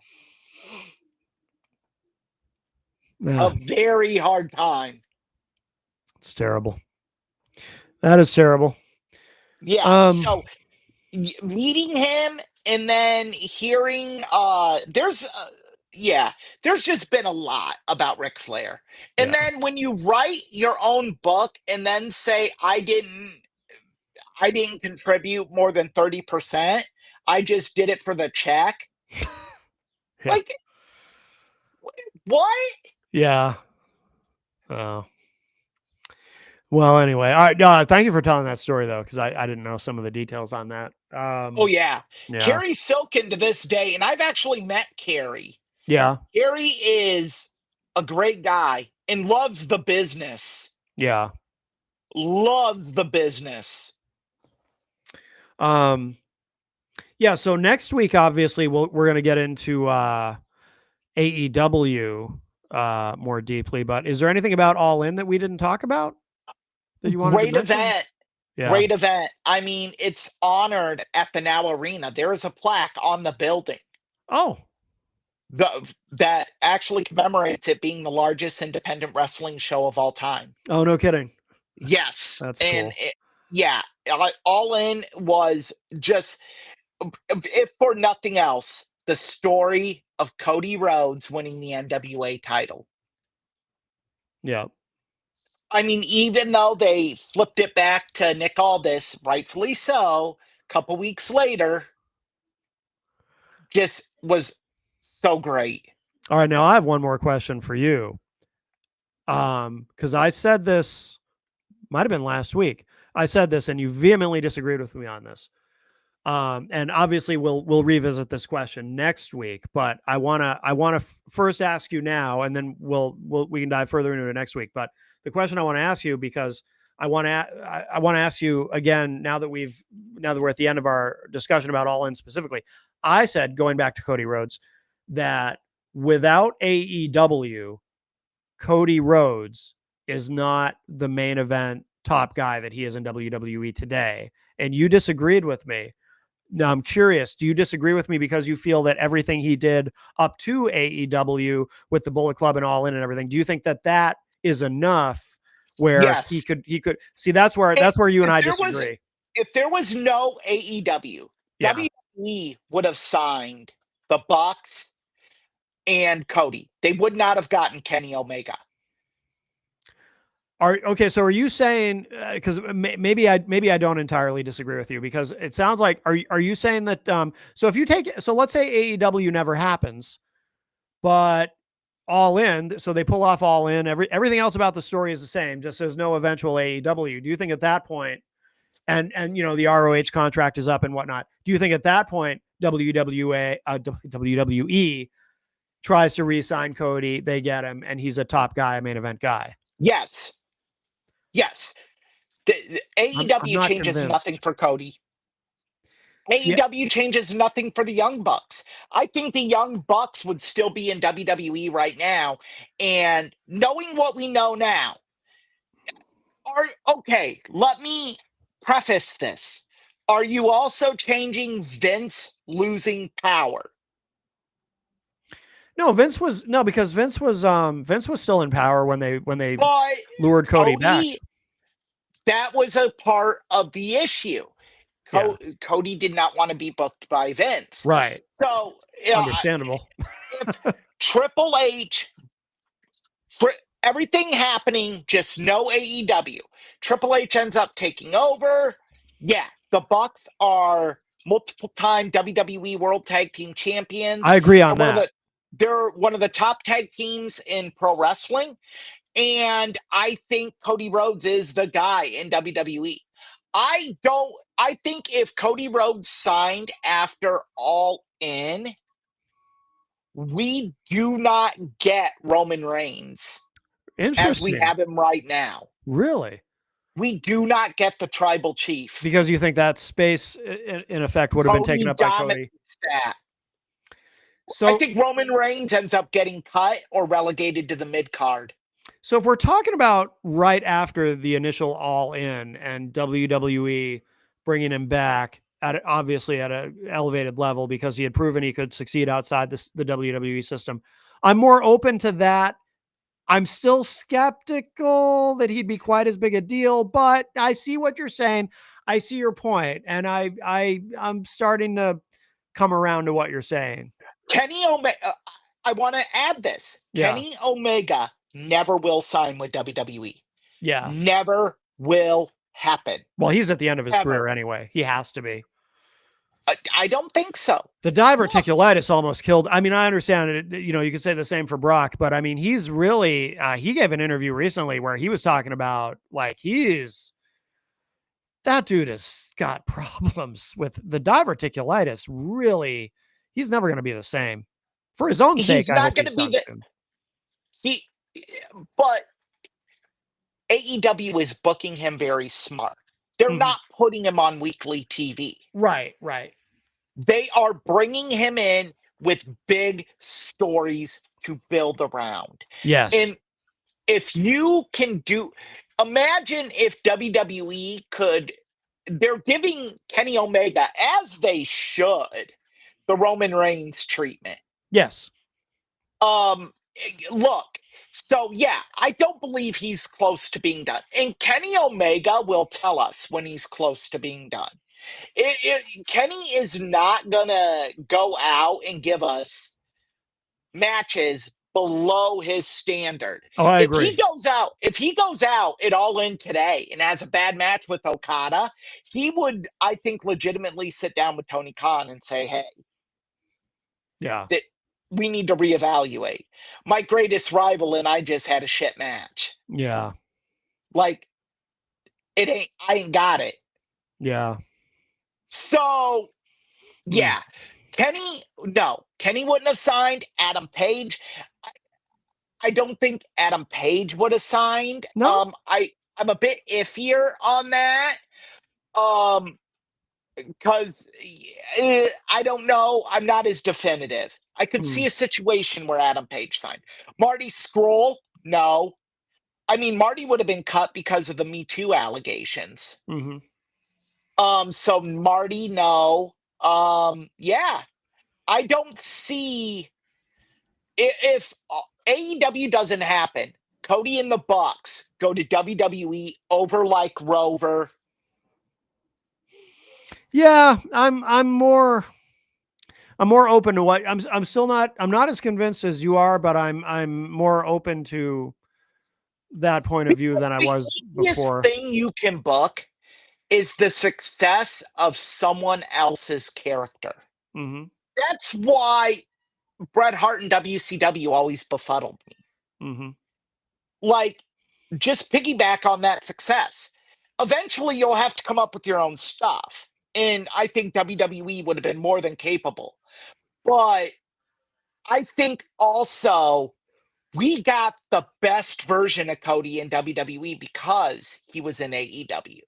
Yeah. A very hard time. It's terrible. That is terrible. Yeah. So meeting him and then hearing, there's just been a lot about Ric Flair. And Yeah. then when you write your own book and then say, I didn't contribute more than 30%. I just did it for the check. Yeah. Like, what? Yeah. Oh. Well, anyway, all right. Thank you for telling that story, though, because I didn't know some of the details on that. Oh, yeah. Yeah. Kerry Silkin to this day, and I've actually met Kerry. Yeah. Kerry is a great guy and loves the business. Yeah. Loves the business. Yeah. So next week, obviously, we're going to get into AEW more deeply. But is there anything about All In that we didn't talk about that you wanted to Great mention? event. Yeah. Great event. I mean, it's honored at the Now Arena. There is a plaque on the building Oh. that actually commemorates it being the largest independent wrestling show of all time. Oh, no kidding. Yes. That's And cool. All In was just, if for nothing else, the story of Cody Rhodes winning the NWA title. Yeah. I mean, even though they flipped it back to Nick Aldis, rightfully so, a couple weeks later, just was so great. All right. Now I have one more question for you. Because I said this, might have been last week. I said this, and you vehemently disagreed with me on this. And obviously we'll revisit this question next week, but I wanna first ask you now, and then we can dive further into it next week. But the question I want to ask you, because I want to ask you again now that we're at the end of our discussion about All In specifically. I said, going back to Cody Rhodes, that without AEW, Cody Rhodes is not the main event top guy that he is in WWE today. And you disagreed with me. Now, I'm curious, do you disagree with me because you feel that everything he did up to AEW with the Bullet Club and All In and everything, do you think that that is enough where he Yes. could see, that's where you and I disagree. If there was no AEW, Yeah. WWE would have signed the Bucks and Cody. They would not have gotten Kenny Omega. Okay, so are you saying, because maybe I don't entirely disagree with you, because it sounds like, are you saying that so if you take, so let's say AEW never happens, but All In, so they pull off All In, everything else about the story is the same, just there's no eventual AEW. Do you think at that point, and you know the ROH contract is up and whatnot, do you think at that point WWE tries to re-sign Cody, they get him, and he's a top guy, a main event guy? Yes. Yes. The I'm AEW not changes nothing convinced. for Cody. See, AEW changes nothing for the Young Bucks. I think the Young Bucks would still be in WWE right now. And knowing what we know now, okay, let me preface this. Are you also changing Vince losing power? no, because Vince was still in power when they But lured Cody back. Cody, that was a part of the issue. Yeah, Cody did not want to be booked by Vince. right. So Understandable. if Triple H, everything happening, just no AEW. Triple H ends up taking over. Yeah, the Bucks are multiple-time WWE World Tag Team Champions. I agree on that. They're one of the top tag teams in pro wrestling. And I think Cody Rhodes is the guy in WWE. I think if Cody Rhodes signed after All In, we do not get Roman Reigns as we Interesting. have him right now. Really? We do not get the tribal chief. Because you think that space, in effect, would have been taken up by Cody. That. So I think Roman Reigns ends up getting cut or relegated to the mid card. So if we're talking about right after the initial All In and WWE bringing him back obviously at an elevated level because he had proven he could succeed outside the WWE system, I'm more open to that. I'm still skeptical that he'd be quite as big a deal, but I see what you're saying. I see your point, and I'm starting to come around to what you're saying. Kenny Omega, I want to add this. Yeah. Kenny Omega never will sign with WWE. Yeah. Never will happen. Well, he's at the end of his career anyway. He has to be. I don't think so. The diverticulitis almost killed. I mean, I understand it. You know, you could say the same for Brock, but I mean, he's really, he gave an interview recently where he was talking about like, that dude has got problems with the diverticulitis. Really, he's never going to be the same. For his own sake, I hope he's done soon. But AEW is booking him very smart. They're not putting him on weekly TV. Right, right. They are bringing him in with big stories to build around. Yes. And if you can imagine if WWE could, they're giving Kenny Omega, as they should, the Roman Reigns treatment. Yes. Look, so yeah, I don't believe he's close to being done. And Kenny Omega will tell us when he's close to being done. Kenny is not gonna go out and give us matches below his standard. Oh, I agree. If he goes out at All In today and has a bad match with Okada, he would, I think, legitimately sit down with Tony Khan and say, "Hey, yeah, we need to reevaluate. My greatest rival and I just had a shit match." Yeah. Like, I ain't got it. Yeah. So, yeah. Kenny wouldn't have signed. Adam Page, I don't think Adam Page would have signed. No. I'm a bit iffier on that. Because I don't know. I'm not as definitive. I could see a situation where Adam Page signed. Marty Scurll, no. I mean, Marty would have been cut because of the Me Too allegations. So Marty, no. Yeah. I don't see if AEW doesn't happen, Cody and the Bucks go to WWE over like Rover. Yeah, I'm more open to what I'm not as convinced as you are, but I'm more open to that point of view than I The was easiest before. thing you can book is the success of someone else's character. Hmm. That's why Bret Hart and WCW always befuddled me. Hmm. Like, just piggyback on that success. Eventually, you'll have to come up with your own stuff. And I think WWE would have been more than capable. But I think also we got the best version of Cody in WWE because he was in AEW.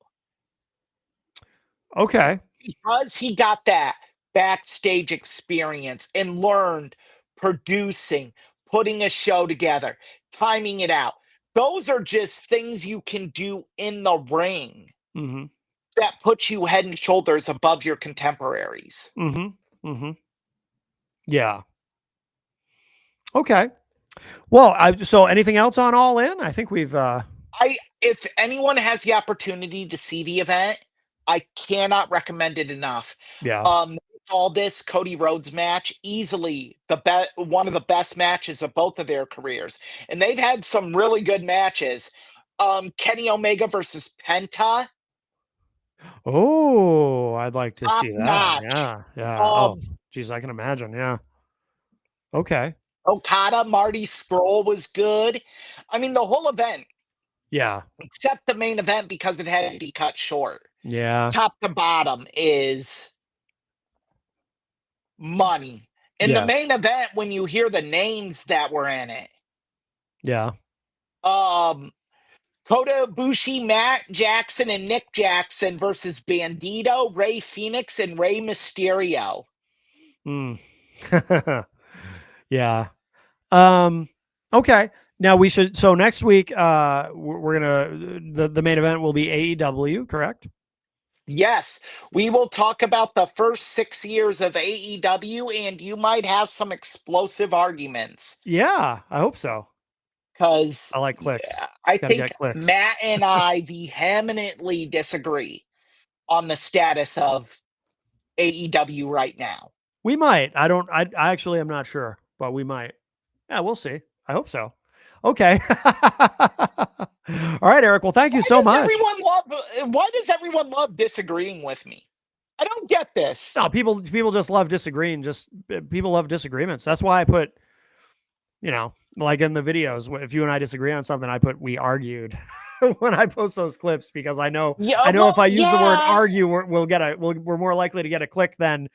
Okay. Because he got that backstage experience and learned producing, putting a show together, timing it out. Those are just things you can do in the ring Hmm. that puts you head and shoulders above your contemporaries. Hmm. Hmm. Yeah. Okay. Well, so anything else on All In? I think we've If anyone has the opportunity to see the event, I cannot recommend it enough. yeah. They call this Cody Rhodes match easily one of the best matches of both of their careers, and they've had some really good matches. Kenny Omega versus Penta, Oh, I'd like to top see that. notch. Yeah. Yeah. Oh, Um, geez, I can imagine. Yeah. Okay. Okada, Marty Scurll was good. I mean, the whole event, Yeah. except the main event because it had to be cut short. Yeah. Top to bottom is money. In the Yeah. main event, when you hear the names that were in it, Yeah. um, Kota Ibushi, Matt Jackson, and Nick Jackson versus Bandito, Ray Phoenix, and Ray Mysterio. Mm. Yeah. Um, okay. Now we should. So next week, we're gonna the main event will be AEW, correct? Yes, we will talk about the first 6 years of AEW, and you might have some explosive arguments Yeah, I hope so. because I like clicks. I Got to think get clicks. Matt and I vehemently disagree on the status of AEW right now. We might. I don't. I actually am not sure, but we might. Yeah, we'll see. I hope so. Okay. All right, Eric. Well, thank you Why so does much. everyone love? Why does everyone love disagreeing with me? I don't get this. No, people just love disagreeing. Just people love disagreements. That's why I put, like in the videos, if you and I disagree on something, I put we argued when I post those clips because Yeah, I know if well, I use the word yeah. argue, we're more likely to get a click than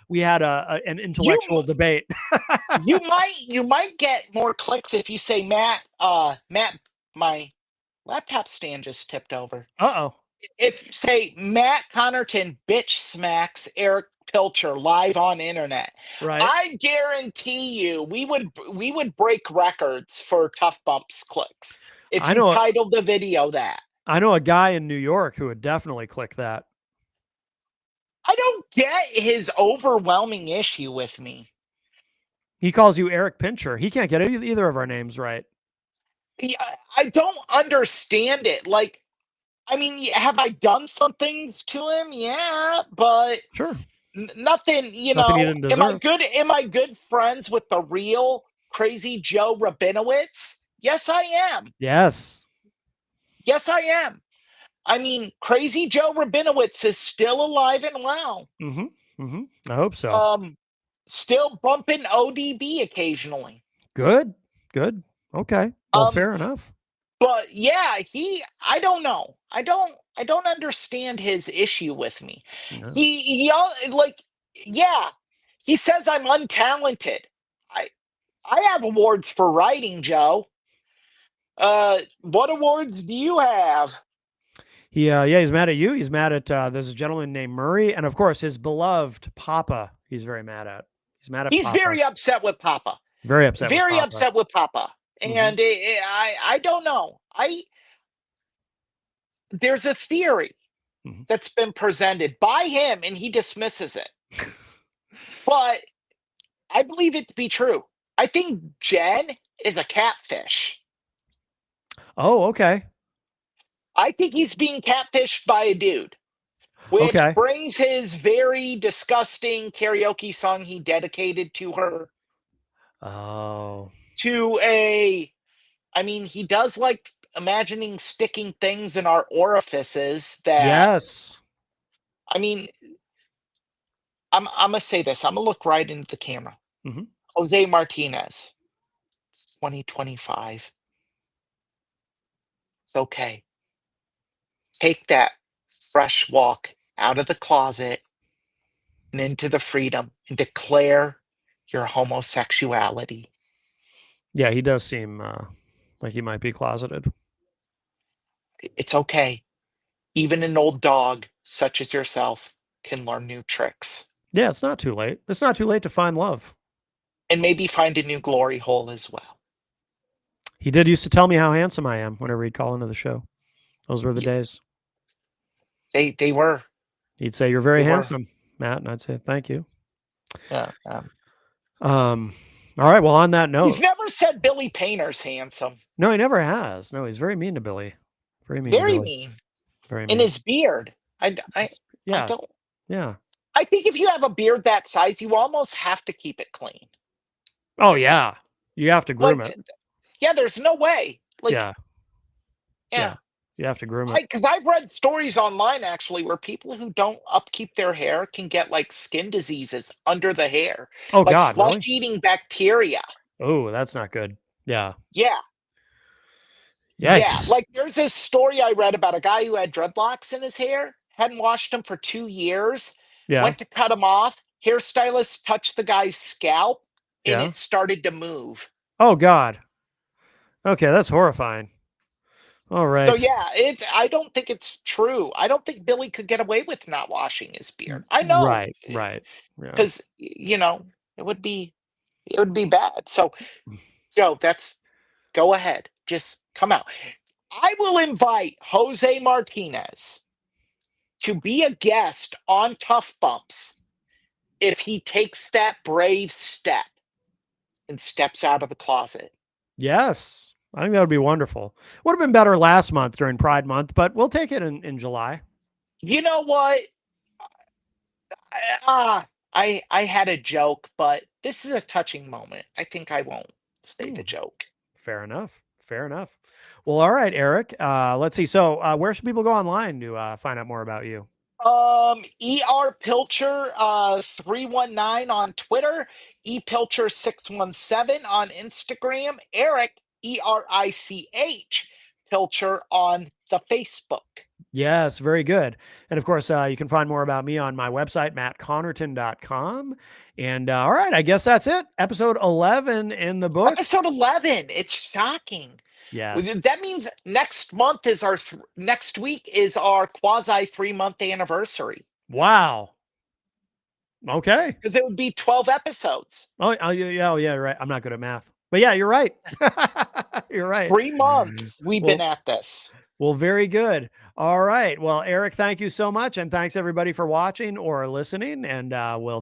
we had an You intellectual debate. you might get more clicks if you say Matt, my laptop stand just tipped over. Uh-oh. If you say Matt Connerton bitch smacks Eric Pilcher live on internet, Right. I guarantee you we would break records for Tough Bumps clicks if I you know titled the video that. I know a guy in New York who would definitely click that. I don't get his overwhelming issue with me. He calls you Eric Pincher. He can't get either of our names right. Yeah, I don't understand it. Like, I mean, have I done some things to him? Yeah, but Sure. nothing. Nothing he didn't Am I deserve. good? Am I good friends with the real Crazy Joe Rabinowitz? Yes, I am. Yes. Yes, I am. I mean, Crazy Joe Rabinowitz is still alive and well. Mm-hmm. Mm-hmm. I hope so. Um, Still bumping ODB occasionally. Good. Good. Okay. Well, Um, fair enough. but yeah, I don't know. I don't understand his issue with me. Yeah. Like, yeah, he says I'm untalented. I I have awards for writing, Joe. What awards do you have? He's mad at you. He's mad at this gentleman named Murray, and of course his beloved Papa. He's very mad at. He's mad at He's Papa. very upset with Papa. Very upset with Very Papa. upset with Papa. Hmm. And I don't know. I There's a theory Hmm. that's been presented by him and he dismisses it. But I believe it to be true. I think Jen is a catfish. Oh, okay. I think he's being catfished by a dude, which Okay. brings his very disgusting karaoke song he dedicated to her Oh. to a I mean, he does like imagining sticking things in our orifices that, Yes. I mean, I'm gonna say this. I'm gonna look right into the camera. Mhm. Jose Martinez. It's 2025. It's okay. Take that fresh walk out of the closet and into the freedom and declare your homosexuality. Yeah, he does seem like he might be closeted. It's okay. Even an old dog such as yourself can learn new tricks Yeah, it's not too late. It's not too late to find love. and maybe find a new glory hole as well. He did used to tell me how handsome I am whenever he'd call into the show. Those were the Y- days. They were. He'd say, "You're They very were. handsome, Matt," and I'd say, "Thank you." Yeah. Um, all right. Well, on that He's note, never said Billy Painter's handsome. no, he never has. No, he's very mean to Billy. Very mean to Very Billy. mean. Very And mean. his beard. I Yeah, don't. yeah. I think if you have a beard that size, you almost have to keep it clean. Oh yeah. You have to groom Like, it. yeah, there's no way. Like, Yeah, yeah. yeah, You have to groom it. because I've read stories online actually where people who don't upkeep their hair can get like skin diseases under the hair, Oh like God, really? flesh-eating bacteria. Oh, that's not good. Yeah. Yeah, yeah. Yikes. Like there's this story I read about a guy who had dreadlocks in his hair, hadn't washed them for 2 years, Yeah. went to cut them off. Hairstylist touched the guy's scalp, and Yeah. it started to move. Oh God. Okay, that's horrifying. All So right. yeah, I don't think it's true. I don't think Billy could get away with not washing his beard. I know, Right. Right. Yeah. because it would be bad. So Joe, that's go ahead. Just come out. I will invite Jose Martinez to be a guest on Tough Bumps if he takes that brave step and steps out of the closet. Yes. I think that would be wonderful. Would have been better last month during Pride Month, but we'll take it in July. You know what? I had a joke, but this is a touching moment. I think I won't say the Oh, joke. fair enough. Fair enough. Well, all right, Eric. Let's see. So, where should people go online to find out more about you? ER Pilcher 319 on Twitter, ePilcher 617 on Instagram, Eric ERICH Pilcher on the Facebook. Yes, very good. And of course, you can find more about me on my website, mattconnerton.com. And all right, I guess that's it. Episode 11 in the books. Episode 11. It's shocking. Yes. That means next week is our quasi 3-month anniversary Wow. Okay. because it would be 12 episodes. Oh, yeah, yeah, oh, yeah, you're right. I'm not good at math. But yeah, you're right. You're right. 3 months we've been Well, at this. well, very good. All right. Well, Eric, thank you so much. And thanks everybody for watching or listening. And we'll